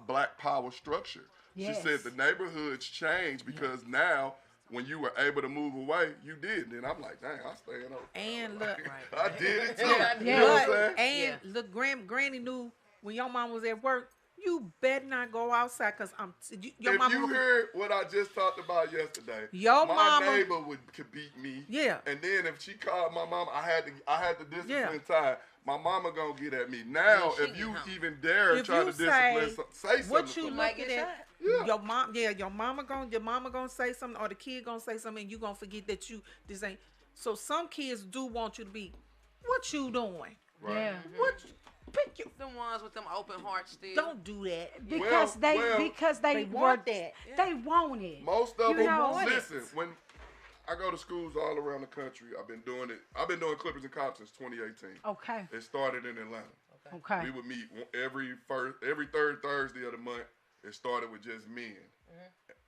black power structure. Yes. She said the neighborhoods changed because now when you were able to move away, you did. And I'm like, dang, I staying over. and look, I did it too. Yeah. You know what I'm but, saying? and look, Granny knew when your mom was at work, you better not go outside because your If mama. you heard what I just talked about yesterday, Your my mama- neighbor could beat me. Yeah. And then if she called my mom, I had the discipline Yeah. time. My mama gonna get at me. Now, Yeah, she if you can. even dare If try you to discipline, say something. what to you me. might looking get at, shot. Yeah. your mama gonna say something, or the kid gonna say something, and you gonna forget that this ain't. So some kids do want you to be, what you doing? Right. Yeah. What? Pick your. Them ones with them open hearts still. Don't do that. Because they want were- that. They want it. Most of You them, know- listen, when I go to schools all around the country, I've been doing Clippers and Cops since 2018. Okay. It started in Atlanta. Okay. We would meet every third Thursday of the month. It started with just men.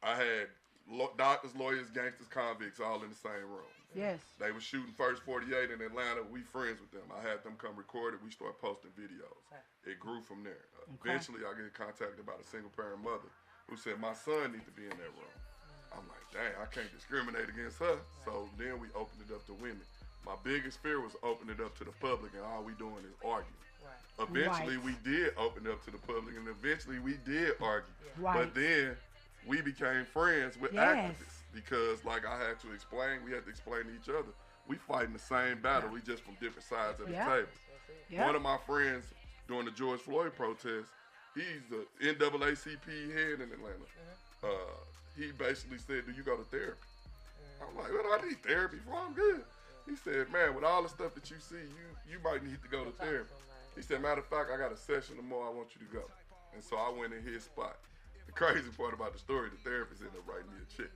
I had doctors, lawyers, gangsters, convicts all in the same room. Yes. They were shooting First 48 in Atlanta. We friends with them. I had them come record it. We started posting videos. It grew from there. Eventually, I get contacted by a single parent mother who said, my son needs to be in that room. I'm like, dang, I can't discriminate against her. So then we opened it up to women. My biggest fear was opening it up to the public, and all we doing is arguing. Eventually, we did open it up to the public, and eventually we did argue. Right. But then we became friends with Yes. activists because, like I had to explain, we had to explain to each other. We fighting the same battle. We just from different sides of Yeah. the table. Yeah. One of my friends during the George Floyd protest, he's the NAACP head in Atlanta. He basically said, do you go to therapy? I'm like, well, I need therapy for I'm good. He said, man, with all the stuff that you see, you might need to go to therapy. He said, matter of fact, I got a session tomorrow, I want you to go. And so I went in his spot. The crazy part about the story, the therapist ended up writing me a check.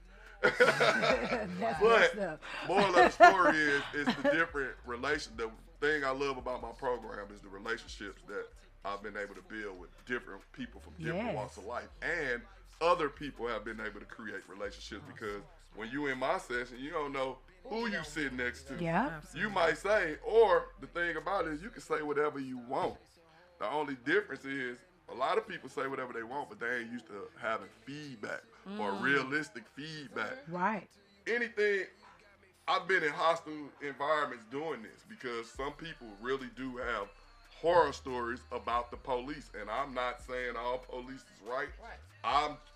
That's But messed up. moral of the story is the different relation. The thing I love about my program is the relationships that I've been able to build with different people from different Yes. walks of life, and other people have been able to create relationships because when you in my session, you don't know who you sit next to. Yeah. You might say, or the thing about it is you can say whatever you want. The only difference is a lot of people say whatever they want, but they ain't used to having feedback or realistic feedback. Right. Anything, I've been in hostile environments doing this because some people really do have horror stories about the police, and I'm not saying all police is right.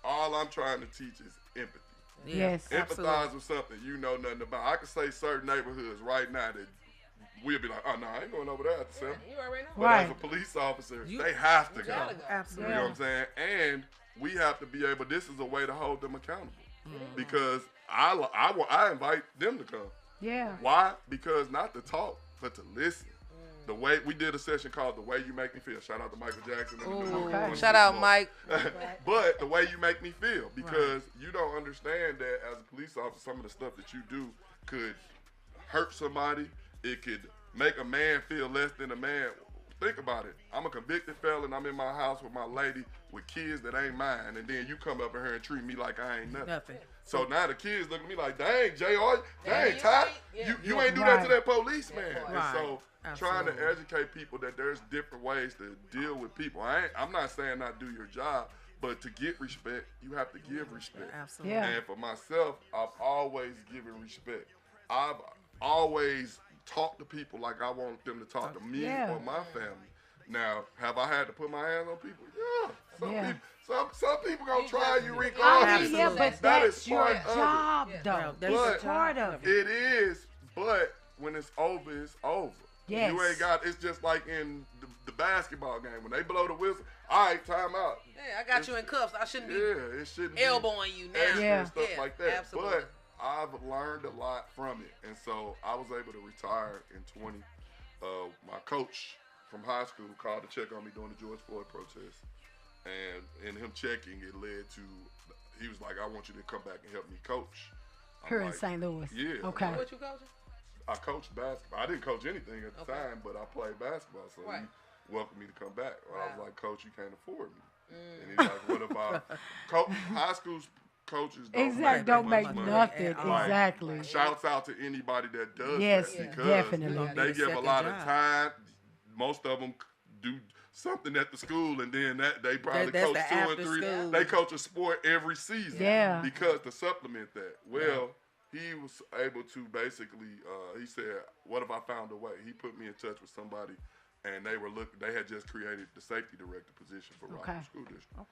All I'm trying to teach is empathy. Yes. Empathize with something you know nothing about. I could say certain neighborhoods right now that we'll be like, oh no, I ain't going over there at the 7. You already know. But Right. as a police officer, they have to go. gotta go. Absolutely. You know what I'm saying? And we have to be able, this is a way to hold them accountable. Because I invite them to come. Yeah. Why? Because not to talk, but to listen. The way we did a session called "The Way You Make Me Feel." Shout out to Michael Jackson. okay. Shout out, Mike. But the way you make me feel, because you don't understand that as a police officer, some of the stuff that you do could hurt somebody. It could make a man feel less than a man. Think about it. I'm a convicted felon. I'm in my house with my lady with kids that ain't mine, and then you come up in here and treat me like I ain't nothing. Nothing. So now the kids look at me like, dang, JR, dang, you Ty, ain't- yeah. you ain't do that to Right. that policeman. That part. And Right. so trying to Absolutely. educate people that there's different ways to deal with people. I'm not saying not do your job, but to get respect, you have to give respect. Absolutely. Yeah. And for myself, I've always given respect. I've always talked to people like I want them to talk to me Yeah. or my family. Now, have I had to put my hands on people? Yeah. Yeah. Some people gonna try you I regardless. mean, yeah, but That that's is your part of it. job, Yeah. though. That's It's your part job. of it. It is, but when it's over, it's over. Yes. You ain't got. It's just like in the basketball game when they blow the whistle. All right, time out. Yeah, I got you in cuffs. I shouldn't be Yeah, it shouldn't elbowing you be now. extra Yeah. and stuff Yeah, like that. absolutely. But I've learned a lot from it, and so I was able to retire in 20. My coach from high school called to check on me during the George Floyd protest, and in him checking, it led to he was like, "I want you to come back and help me coach." I'm Here in like, St. Louis. Yeah. Okay. What you coaching? I coached basketball. I didn't coach anything at the Okay. time, but I played basketball, so Right. he welcomed me to come back. Well, I was Wow. like, "Coach, you can't afford me." And he's like, "What about high school coaches? Don't Exactly. make Don't that make much money." nothing. At all. Exactly. Shouts out to anybody that does Yes, that because definitely. they give a Second lot of job. time. Most of them do something at the school, and then that they probably That's coach the 2 and after 3. school. They coach a sport every season, Yeah. because to supplement that. Well, he was able to basically. He said, "What if I found a way?" He put me in touch with somebody, and they were looking. They had just created the safety director position for Okay. Rockford School District.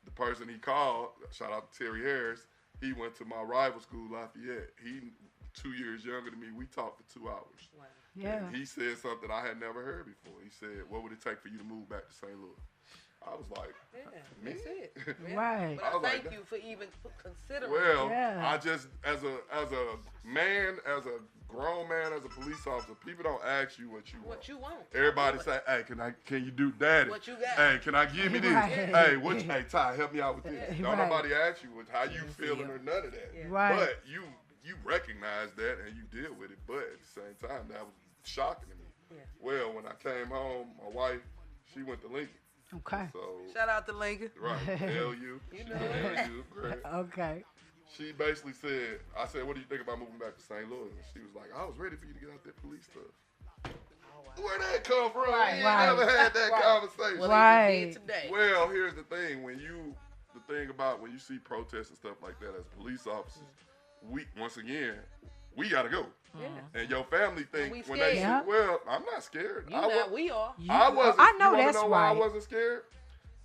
The person he called, shout out to Terry Harris, he went to my rival school, Lafayette. He 2 years younger than me. We talked for 2 hours. Yeah. And he said something I had never heard before. He said, "What would it take for you to move back to St. Louis?" I was like, Yeah, "Me?" that's it. Yeah. Right. But I I was like thank you for even considering. Well, Yeah. I just as a man, as a grown man, as a police officer, people don't ask you what you want. what you want. Everybody Do it. say, "Hey, can you do daddy? What you got? Hey, can I give you this? Right. Hey, hey, Ty, help me out with this." Don't Right. nobody ask you how you feeling or none of that. Right. But you recognize that and you deal with it. But at the same time, that was shocking to me. Yeah. Well, when I came home, my wife, she went to Lincoln. Okay. So Shout out to Lincoln. right, LU, You she know went it. LU, great. Okay. She basically said, I said, "What do you think about moving back to St. Louis?" And she was like, "I was ready for you to get out that police stuff." Where'd that come from? Right. We ain't Right. never had that Right. conversation. Well, Right. he did today. Well, here's the thing: the thing about when you see protests and stuff like that as police officers, we gotta go. Yeah. And your family think we when they see, scared. well, I'm not scared. You I not, wa- we are. I wasn't. I know you wanna that's know why I right. wasn't scared?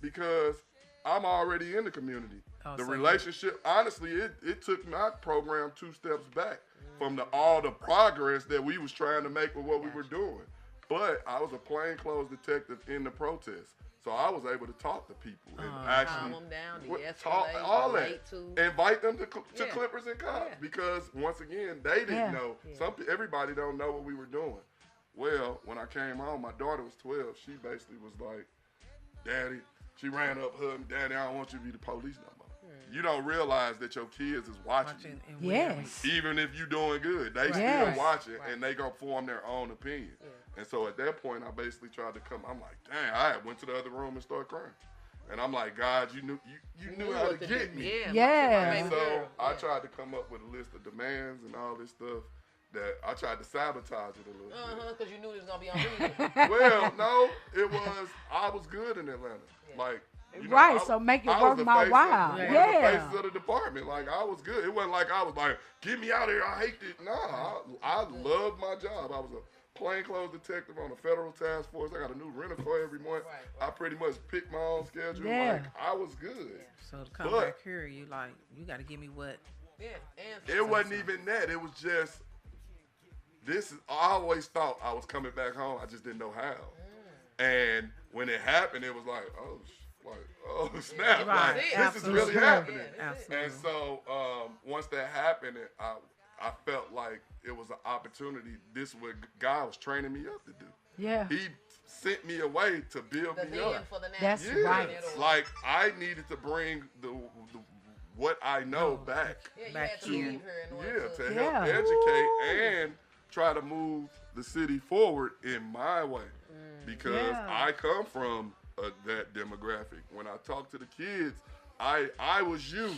Because I'm already in the community. Oh, The so relationship, honestly, it took my program 2 steps back from all the progress that we was trying to make with what we were doing. But I was a plainclothes detective in the protest, so I was able to talk to people and actually Calm them down, talk de-escalate, all relate that, to. invite them to Yeah. Clippers and Cops Yeah. because once again they didn't Yeah. know. Yeah. Everybody don't know what we were doing. Well, when I came home, my daughter was 12. She basically was like, "Daddy," she ran up, hugged me, "Daddy, I don't want you to be the police no more." You don't realize that your kids is watching you. watching and Yes. Even if you doing good, they Yes. still watching, Right. and they gonna form their own opinion. And so at that point, I basically tried to come. I'm like, dang, I went to the other room and started crying. And I'm like, God, you knew how to what get do. me. Yeah. Yeah. my And baby so girl. I Yeah. tried to come up with a list of demands and all this stuff that I tried to sabotage it a little bit. Because you knew it was gonna be unreasonable. Well, no, I was good in Atlanta. Like, Right, so make it I was worth the my face while. One of Yeah. the faces of the department. Like, I was good. It wasn't like I was like, "Get me out of here. I hate this." Nah, I loved my job. I was a plainclothes detective on a federal task force. I got a new rental car every month. Right. I pretty much picked my own schedule. Yeah. Like, I was good. So to come But- back here, you got to give me what? Yeah. And It wasn't even that. It was just I always thought I was coming back home. I just didn't know how. And when it happened, it was like, oh snap! Right. Like, this is Absolutely. really happening. Yeah, that's it. Absolutely. And so once that happened, I felt like it was an opportunity. This is what God was training me up to do. Yeah. He sent me away to build the me vision up. for the That's national. Yeah, right. like I needed to bring the what I know back. Yeah, you back had to here. leave her in order Yeah, to to. help Yeah. educate and try to move the city forward in my way. Because Yeah. I come from that demographic. When I talk to the kids, I was you.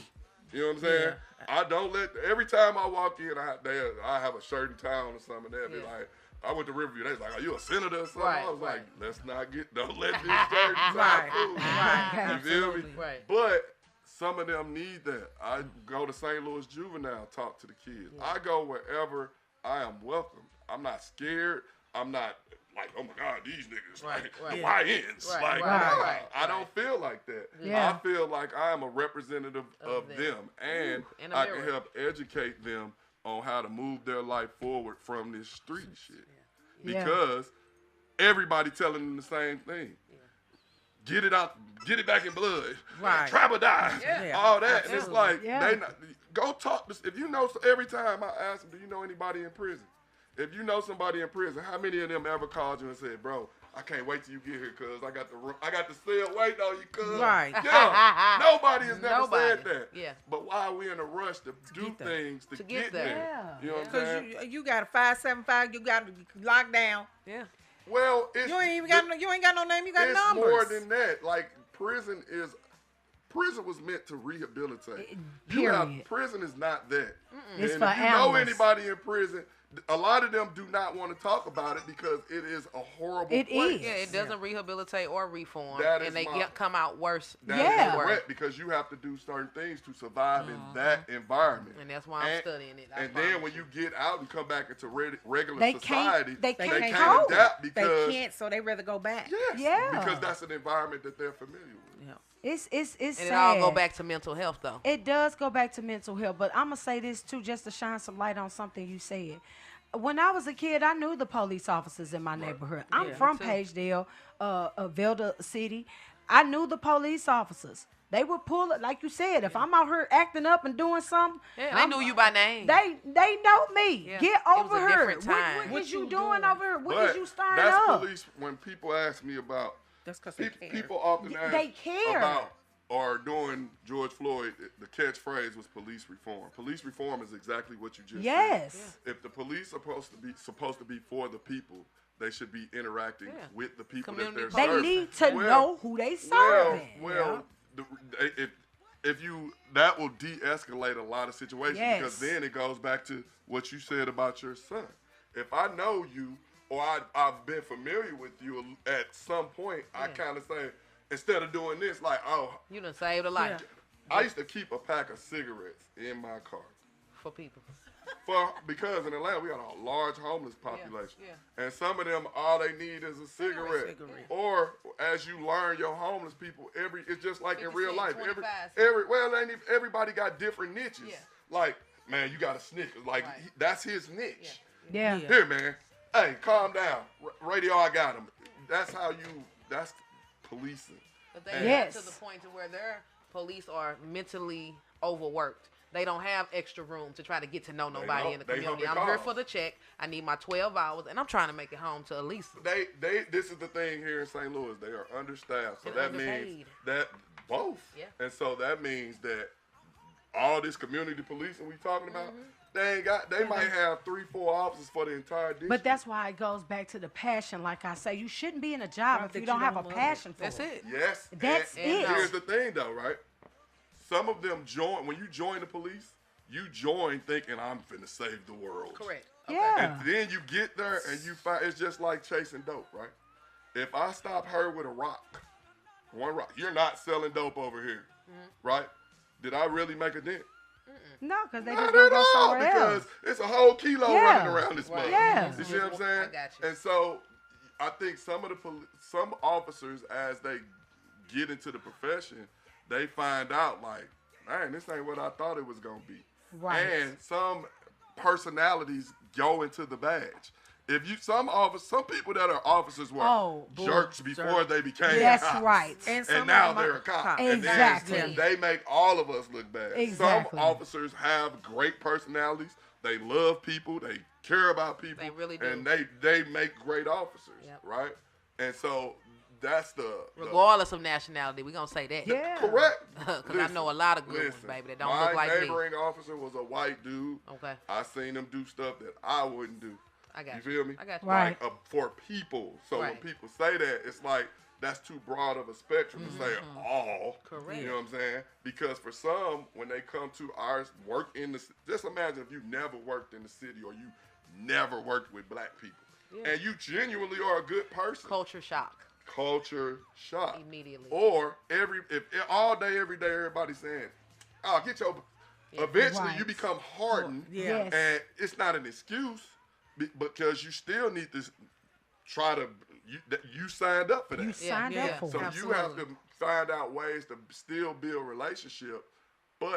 You know what I'm saying? I don't let, every time I walk in, I have a shirt in town or something, they'll be Yeah. like, I went to Riverview. They was like, "Are you a senator or something?" Right, I was right. like, don't let this church Right, food. right, You feel me? absolutely. Right. But some of them need that. I go to St. Louis Juvenile, talk to the kids. I go wherever I am welcome. I'm not scared. I'm not like, oh my God, these niggas, Right, like right. the YNs. Right, like, right, nah, right, I don't feel like that. Yeah. I feel like I am a representative of them, and in a I can mirror. help educate them on how to move their life forward from this street shit. Yeah. Because everybody telling them the same thing. Get it out, get it back in blood. Right. Trap or die. Yeah. All that. And it's Absolutely. like, Yeah. they not, go talk to, if you know, every time I ask them, do you know anybody in prison? If you know somebody in prison, how many of them ever called you and said, bro, I can't wait till you get here, cuz I got the cell waiting on you, cuz. Right. Yeah. Nobody has never said Nobody. that. Yeah. But why are we in a rush to do get there. things to get there. there? Yeah. You know what I'm Because saying? you got a 575, you got to lock down. Yeah. Well, it's, You ain't even got no, you ain't got no name, you got it's numbers. more than that. Like prison was meant to rehabilitate. Period. Prison is not that. It's And for if you know animals. anybody in prison, a lot of them do not want to talk about it because it is a horrible It place. is. Yeah, it doesn't rehabilitate or reform, That is and they my- come out worse. That than is Yeah. they were. correct because you have to do certain things to survive in that environment. And that's why I'm studying it. I And then promise when you. you get out and come back into regular They society, can't- they They can't can't cope. adapt They because can't, so they rather go back. yes, Yeah. because that's an environment that they're familiar with. Yeah. It's and sad. it all go back to mental health, though. It does go back to mental health, but I'm gonna say this too, just to shine some light on something you said. When I was a kid, I knew the police officers in my neighborhood. I'm Yeah, from me too. Pagedale, Velda City. I knew the police officers. They would pull it, like you said. If I'm out here acting up and doing something, Yeah, they knew you by name. They know me. Yeah, Get it was over a here. different time. What What is you you doing doing? over here? What But is you stirring that's up? police. When people ask me about, That's because they care. people often ask They care. about or during George Floyd, the catchphrase was police reform. Police reform is exactly what you just Yes. said. If the police are supposed to be for the people, they should be interacting Yeah. with the people Community that they're They serving. need to Well, know who they serving. Well, if you that will de-escalate a lot of situations Yes. because then it goes back to what you said about your son. If I know you or I've been familiar with you at some point, I kind of say instead of doing this, like, oh, You done saved a life I used to keep a pack of cigarettes in my car. for people. Because in Atlanta we got a large homeless population, yeah. and some of them all they need is a cigarette. Cigarette. Or as you learn, your homeless people it's just like in 50 real cents, life. 25 cents. Everybody got different niches. Yeah. Like man, you got a Snickers. Like Right. that's his niche. Yeah. Yeah. Here, man. Hey, calm down. Radio, I got him. That's that's policing. But they Yes. got to the point to where their police are mentally overworked. They don't have extra room to try to get to know nobody don't. in the They community. hump I'm the here calls. for the check. I need my 12 hours, and I'm trying to make it home to Elisa. This is the thing here in St. Louis. They are understaffed. So And that means underpaid. that both. Yeah. And so that means that all this community policing we talking about, they might have 3-4 officers for the entire district. But that's why it goes back to the passion. Like I say, you shouldn't be in a job Right, if that you you don't have a don't love it. passion for That's it. Yes. That's and it. Here's the thing though, right? Some of them when you join the police, you join thinking I'm finna save the world. Correct. Yeah. And then you get there and you find it's just like chasing dope, right? If I stop her with a rock, one rock, you're not selling dope over here, right? Did I really make a dent? No, because they Not just gonna at go all, somewhere because else. it's a whole kilo Yeah. running around this Right. mother. Yeah. You see what I'm saying? I got you. And so I think some of some officers, as they get into the profession, they find out like, man, this ain't what I thought it was gonna be. Right. And some personalities go into the badge. If you some people that are officers were jerks before they became That's cops. right. And some And now of them they're are a cop. cops. And Exactly. then they make all of us look bad. Exactly. Some officers have great personalities. They love people. They care about people. They really do. And they make great officers, Yep. right? And so that's the Regardless of nationality, we gonna say that. Yeah. correct. Because I know a lot of good ones, baby, that don't look like my me. neighboring officer was a white dude. Okay. I seen him do stuff that I wouldn't do. I got You you. feel me? I got you. Right. Like for people. So when Right. people say that, it's like that's too broad of a spectrum to say all. Correct. You know what I'm saying? Because for some, when they come to our work in the, just imagine if you never worked in the city or you never worked with black people. and you genuinely are a good person, Culture shock culture shock. immediately. Or if all day, every day, everybody's saying, "Oh, get your." Eventually, you Right. become hardened, Yeah. Yes. and it's not an excuse because you still need to try to. You signed up for that. You signed yeah. up for So it. you have Absolutely. to find out ways to still build relationship.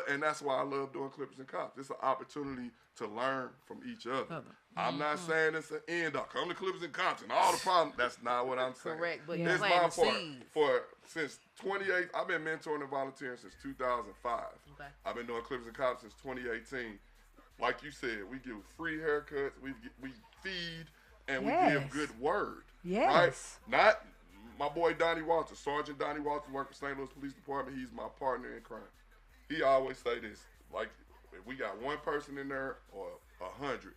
And that's why I love doing Clippers and Cops. It's an opportunity to learn from each other. I'm not saying it's an end all. Come to Clippers and Cops and all the problems. That's not what I'm saying. Correct, but Yeah. you're This my planting part. seeds. Since 28, I've been mentoring and volunteering since 2005. Okay. I've been doing Clippers and Cops since 2018. Like you said, we give free haircuts, we feed, and we Yes. give good word. Yes. Right? Not my boy Donnie Walters, Sergeant Donnie Walters, works for St. Louis Police Department. He's my partner in crime. He always say this, like, if we got one person in there or 100,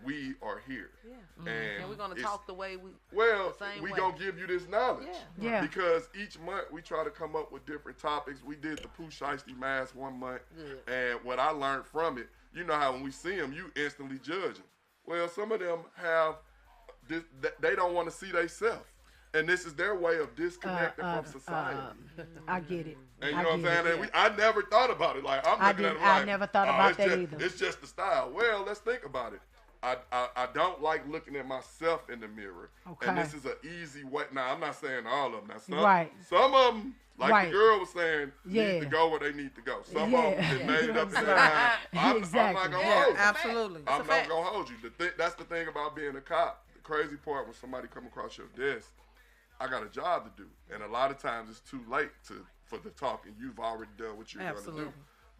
we are here. Yeah. And we're gonna it's- talk the way we. Well, the same we way. gonna give you this knowledge. Yeah. Yeah. Because each month we try to come up with different topics. We did the Pooh Shiesty mask one month, Good. and what I learned from it, you know how when we see them, you instantly judge them. Well, some of them have this, they don't want to see themselves, and this is their way of disconnecting from society. I get it. And you I know what I'm get saying? it. And I never thought about it. Like I'm I looking at it didn't- I like, never thought "Oh, about it's that just- either." It's just the style. Well, let's think about it. I don't like looking at myself in the mirror. Okay. And this is an easy way. Now I'm not saying all of them. Now some Right. some of them, like Right. the girl was saying, Yeah. need to go where they need to go. Some Yeah. of them, they made it up in their Right. mind. I'm Exactly. not gonna Yeah, hold you. Absolutely. I'm a not fact. gonna hold you. That's the thing about being a cop. The crazy part when somebody come across your desk, I got a job to do, and a lot of times it's too late for the talking. You've already done what you're gonna Absolutely. do.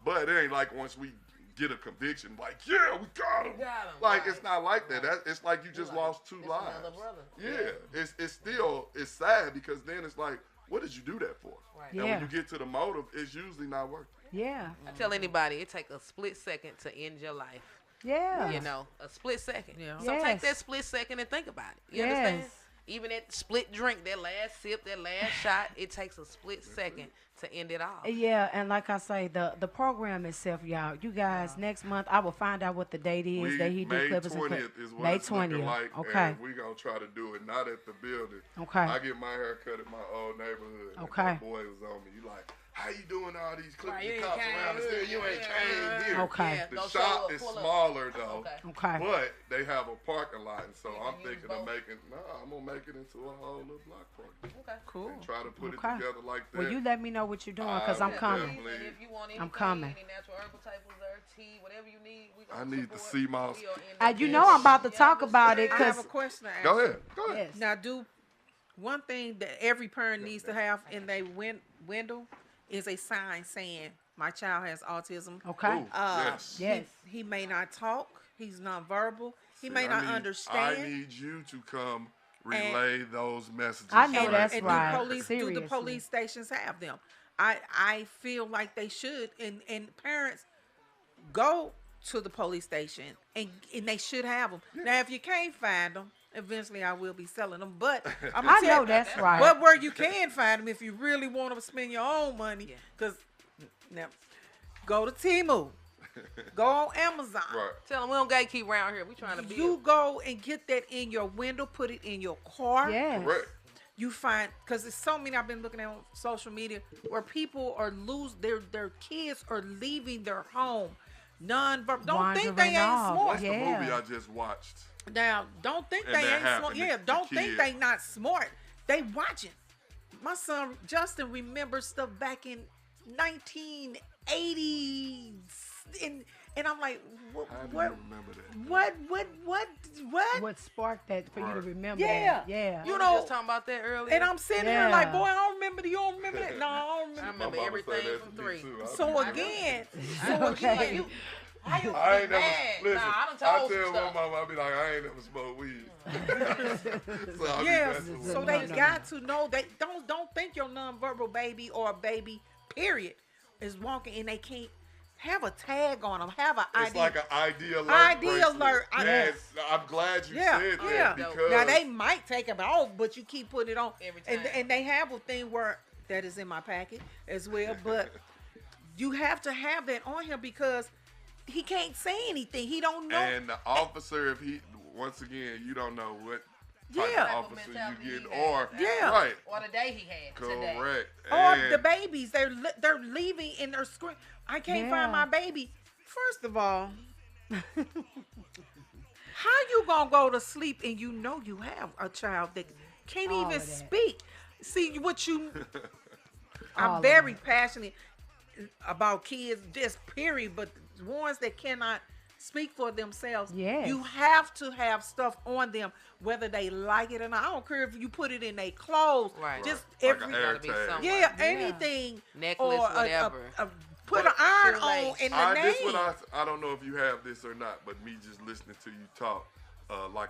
But it ain't like once we get a conviction, like yeah, we got him. got 'em. Like Right. it's not like that. It's like you just like, lost two it's lives. another brother. Yeah, it's still sad because then it's like, what did you do that for? Right. And Yeah. when you get to the motive, it's usually not worth it. Yeah. I tell anybody it take a split second to end your life. Yeah. You know, a split second. Yeah. So take Yes. that split second and think about it. You Yes. understand? Even that split drink, that last sip, that last shot, it takes a split second to end it all. Yeah, and like I say, the program itself, y'all. You guys, next month I will find out what the date is that he do May Clippers and 20th Clip- is what May it's looking 20th. like, Okay. and we're going to try to do it not at the building. Okay. I get my hair cut in my old neighborhood. and Okay. my boy was on me. You like, how you doing all these clips Right, you and ain't cops came around the here. city? You ain't Yeah. came here. Okay. Yeah, The go show shop up, is pull up. smaller, though. Okay. Okay. But they have a parking lot, and so You I'm can use thinking of both. making, I'm going to make it into a whole little block party. Okay. Cool. And try to put Okay. it together like that. Well, you let me know what you're doing because I I'm will coming. definitely- And if you want anything, I'm coming. any natural herbal type of dessert, tea, whatever you need, we gonna I need the support. sea moss. We'll end up You there. know I'm about to You talk about it I understand? have a question to ask. Go you. ahead. Go ahead. Yes. Now, do one thing that every parent needs to have in their window is a sign saying, "My child has autism." Okay. Ooh, yes. Yes. He may not talk. He's nonverbal. He See, may not I understand. need you to come relay those messages. I know right that's and right. do do the Seriously. police stations have them? I feel like they should, and parents go to the police station and they should have them. Now, if you can't find them, eventually I will be selling them. But I know that's right. But where you can find them, if you really want to spend your own money, Yeah. because now go to Temu, go on Amazon. Right. Tell them we don't gatekeep around here. We trying to build. You go and get that in your window, put it in your car. Yes. Correct. You find, because there's so many I've been looking at on social media where people are their kids are leaving their home non-verbal. Don't think they Wandering ain't off. smart. What's Yeah. the movie I just watched? Now, don't think And they that ain't smart. happened, Yeah, the don't think kid. they not smart. They watching. My son Justin remembers stuff back in 1980s, and I'm like, How do what? you remember that? What sparked that for you to Right. remember? Yeah. that? Yeah. You We know, just talking about that earlier. and I'm sitting here Yeah. like, boy, I don't remember. You don't remember that? No, I don't I remember. remember My mama everything say that from to me, 3. too. I So be- again, Okay. You, how you I ain't never mad? listen. Nah, I done I told tell some my stuff. mama, I be like, I ain't never smoked weed. So I be yeah. messing with So her. they got to know they don't think your nonverbal baby or a baby, period, is walking and they can't have a tag on them, have an It's ID. like an ID alert. ID bracelet. alert. And I'm glad you Yeah, said yeah. that because Now they might take it off, but you keep putting it on. Every And time. and they have a thing where that is in my packet as well, but you have to have that on him because he can't say anything. He don't know. and the officer, if he once again, you don't know what type Yeah. of officer Mentality you he get, had. or Yeah. right, Or the day he had. Today. correct. Or And the babies, they're leaving and they're screaming. I can't find Yeah. my baby. First of all, how you gonna go to sleep and you know you have a child that can't All even of that. speak? See what you. All I'm of very that. passionate about kids, just period. But the ones that cannot speak for themselves, Yes. you have to have stuff on them, whether they like it or not. I don't care if you put it in their clothes. Right. Just Like every an air Gotta be tag. somewhere. yeah, anything Necklace, or whatever. put But an iron shoelace. on in the name. This what I don't know if you have this or not, but me just listening to you talk, like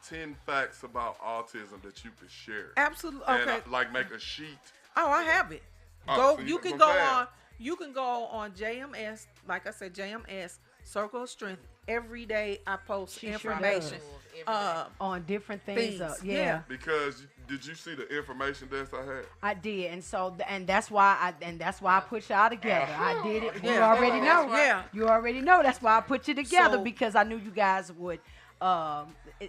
10 facts about autism that you could share. Absolutely. And Okay. like make a sheet. Oh, I have it. Oh, Go. so You that's can what go I'm saying. on. You can go on JMS. Like I said, JMS Circle of Strength. Every day I post She sure information. does. On different things. Things, Yeah. yeah. Because did you see the information desk I had? I did, and so and that's why I put y'all together. I did it. You Yeah. already know. That's right. Yeah. You already know. That's why I put you together So- because I knew you guys would.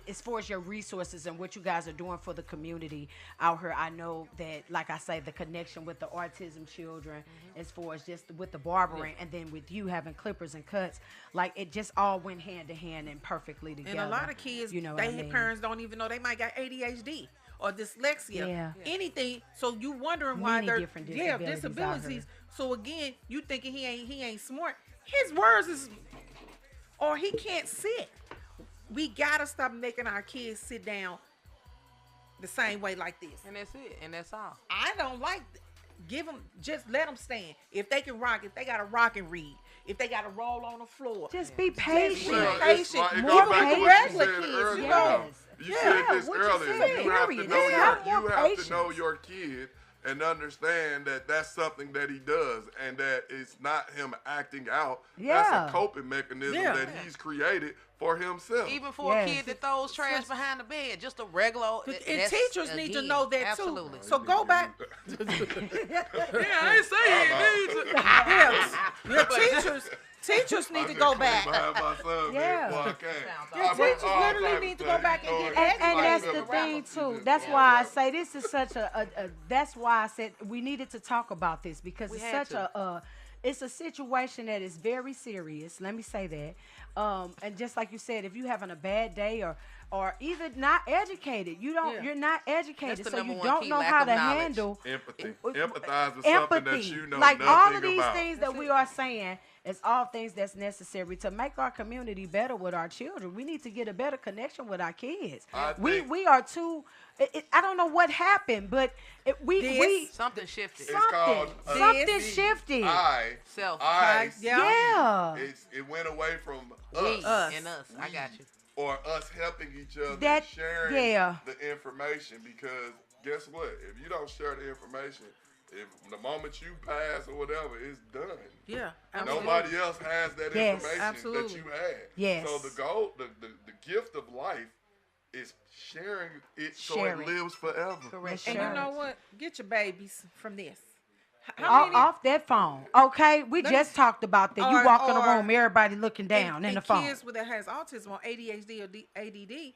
As far as your resources and what you guys are doing for the community out here, I know that, like I say, the connection with the autism children, as far as just with the barbering, and then with you having clippers and cuts, like it just all went hand to hand and perfectly together. And a lot of kids, you know, what I mean? parents don't even know they might got ADHD or dyslexia, Yeah. anything. So you wondering why Many they're different disabilities out disabilities. here. So again, you thinking he ain't smart. His words is, or he can't sit. We gotta stop making our kids sit down the same way like this. And that's it. And that's all. I don't like. Give them, just let them stand. If they can rock, if they got to rock and read, if they got to roll on the floor, Just be patient. Well, it's patient. like, it More goes back to what you regular said kids, earlier. you know. You Yeah, said this what you earlier. said, You have to period. know Just have more you have to know patience. your kid and understand that that's something that he does and that it's not him acting out. Yeah. That's a coping mechanism Yeah. that he's created for himself. Even for Yes. a kid that throws trash behind the bed, just a regular. And that's- teachers need to again, know that absolutely. too. So go back. Yeah, I ain't saying it needs to. Teachers need I to just go clean back. behind my son, Yeah. before I came. Sounds I Your bring teachers all literally type need of to stuff. go back You and know get it. And educated. that's Like the a thing rapper. too. That's why I say this is such a that's why I said we needed to talk about this because We it's had such it's a situation that is very serious. Let me say that. And just like you said, if you having a bad day or even not educated, you're not educated, That's the so number you one don't key, know lack how of to knowledge. handle Empathy. Empathize with empathy. something that you know like nothing all of these about. things that we are saying is all things that's necessary to make our community better with our children. We need to get a better connection with our kids. We are too. I don't know what happened, but we Something shifted. It's called something shifted. Self. Yeah. It went away from We us and us. I got you. or us helping each other, That- sharing yeah. the information. Because guess what? If you don't share the information, if the moment you pass or whatever, it's done. Yeah. Absolutely. Nobody else has that Yes. information Absolutely. that you had. Yes. So the goal, the gift of life is sharing it so Sharing. it lives forever. Correct. And Sure. you know what? Get your babies from this. Off that phone, okay? We Let just me- talk about that. You or- walk in the or- room, everybody looking down in the phone. Kids that has autism or ADHD or ADD,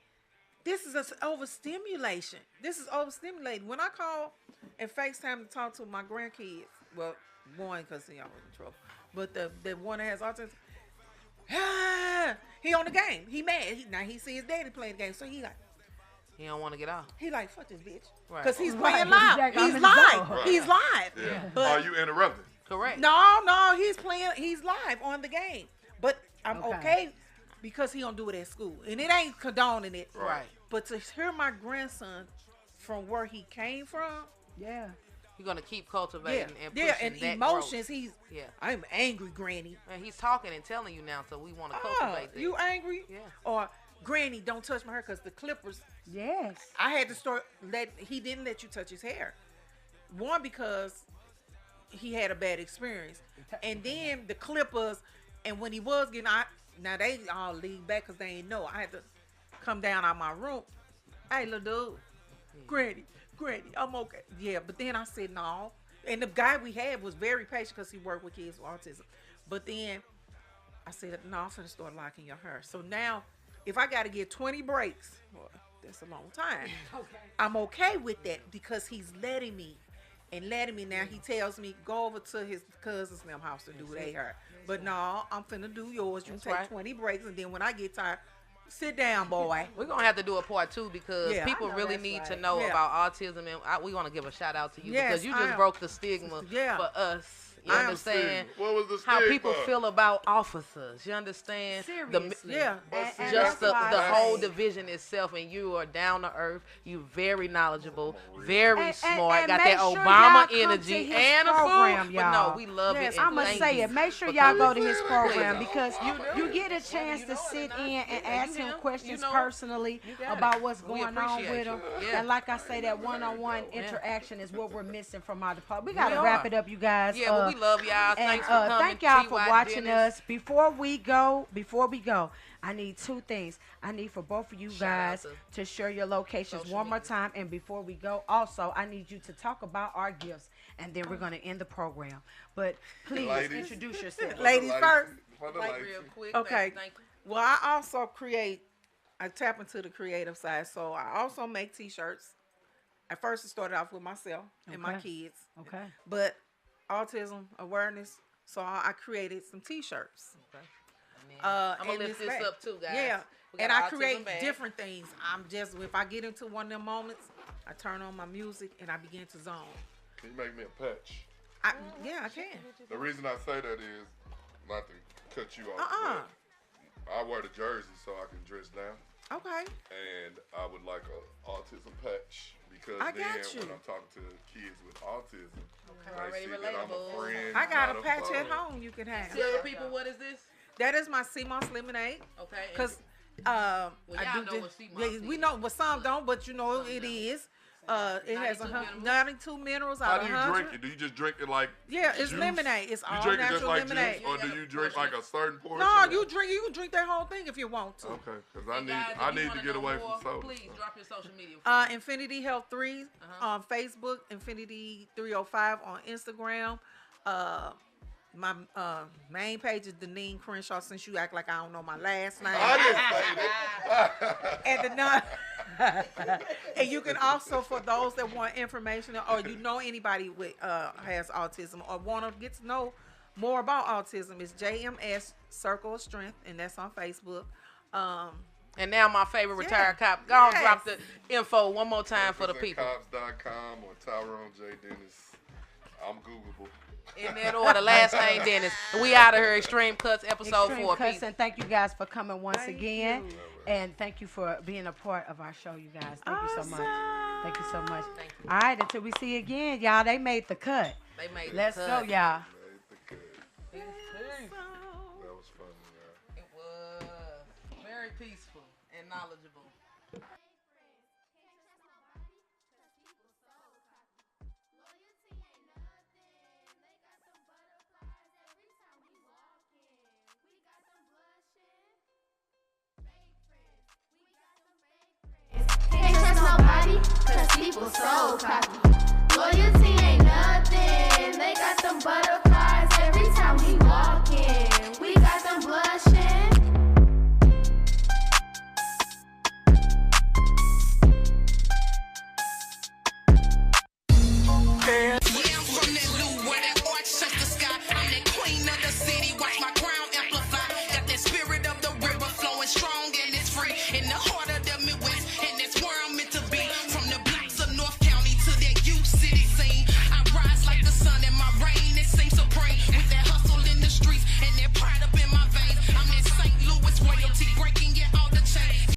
this is overstimulation. This is overstimulating. When I call and FaceTime to talk to my grandkids, well, one because he always in trouble, but the one that has autism, he on the game. He mad. Now he see his daddy playing the game, so he don't want to get off. fuck this bitch, Right. because he's Right, playing live. exactly. He's I'm in live. the zone. He's live. Yeah. But Are you interrupting? Correct. no, he's playing. He's live on the game. But I'm Okay. okay because he don't do it at school, and it ain't condoning it. Right. But to hear my grandson from where he came from, Yeah. You're gonna keep cultivating and pushing yeah, and that emotions. growth. He's Yeah. I'm angry, Granny. And he's talking and telling you now, so we want to Oh, cultivate that. you angry? Yeah. Or Granny, don't touch my hair because the clippers. Yes. I had to start he didn't let you touch his hair. One, because he had a bad experience, and then the clippers. And when he was getting out, now they all leave back because they ain't know. I had to come down out my room. Hey, little dude, Granny, I'm okay. Yeah, but then I said no. And the guy we had was very patient because he worked with kids with autism. But then I said, no, I'm finna start locking your hair. So now, if I got to get 20 breaks, That's a long time. Okay. I'm okay with that because he's letting me. And letting me now, he tells me go over to his cousin's them house to do their hair. But no, I'm finna do yours. You can take right. 20 breaks, and then when I get tired, sit down, boy. We're gonna have to do a part 2 because Yeah, people I know really that's need to right. know Yeah. about autism, and we want to give a shout out to you Yes, because you I just am. broke the stigma Yeah. for us. You I am understand What was the how stigma? people feel about officers? You understand Seriously. Yeah. And just that's the why I whole say- division itself, and you are down to earth. You very knowledgeable, very And- smart. and Got make that sure Obama y'all come to energy his and a program, food. But no, y'all. we love Yes, it. And I'm gonna thank say you it. Make sure for y'all go coming. to his Please. program Please. because You do. you get a chance you to know it or sit not. in and Yeah, ask you him know. questions You know it. personally You got about it. what's We going on appreciate with you. him. Yeah. And like I say, that one-on-one Yeah. interaction is what we're missing from our department. We gotta We wrap are. it up, you guys. Yeah, but we love y'all. And Thanks for coming. thank y'all for T.Y. watching Dennis. us. Before we go, I need 2 things. I need for both of you Shout guys out to share your locations social one more media. time. And before we go, also, I need you to talk about our gifts. And then we're going to end the program. But please Ladies. introduce yourself. Ladies first. For the Like ladies. real quick. Okay. Thank you. Well, I also I tap into the creative side. So I also make T-shirts. At first, it started off with myself and my Okay. kids. Okay. But autism awareness, so I created some T-shirts. I'm gonna and lift it's this back. up too, guys. Yeah, We got and an I autism create bag. different things. If I get into one of them moments, I turn on my music and I begin to zone. Can you make me a patch? Yeah, I can. The reason I say that is not to cut you off. but I wear the jersey so I can dress down, Okay. and I would like a autism patch because I then got you. when I'm talking to kids with autism, Already they see that I'm a relatable. friend. I got not a patch foe. at home you can have. Tell the people what is this? That is my CMOS lemonade. Okay. and- Cause y'all I do know this. what CMOS We is. know, but some don't. But you know it is. It has 92 minerals? 92 minerals How out do of you 100. drink it? Do you just drink it like Yeah, it's juice? lemonade. It's You all drink it just natural like lemonade. juice, or do you drink like a certain portion? No, you can drink that whole thing if you want to. Okay, because I And need guys, if I you need wanna to get know away more, from soda. Please so. drop your social media. Infinity Health 3 on Facebook, Infinity 305 on Instagram. My main page is Deneen Crenshaw. Since you act like I don't know my last name, I didn't say that. and the non. And you can also, for those that want information, or you know anybody with has autism, or want to get to know more about autism, it's JMS Circle of Strength, and that's on Facebook. And now my favorite Yeah. retired cop. Go on, Yes. drop the info one more time for the people. Cops.com or Tyrone J. Dennis. I'm Googleable. In that order, last name Dennis. We out of here. Extreme Cuts, episode Extreme 4. Kutz, Peace. and thank you guys for coming once Thank again. you. And thank you for being a part of our show, you guys. Thank you so much. Awesome. Thank you so much. Thank you. All right, until we see you again, y'all. They made the cut. They made the Let's cut. go, y'all. Made the cut. Peace. That was fun, y'all. It was very peaceful and knowledgeable.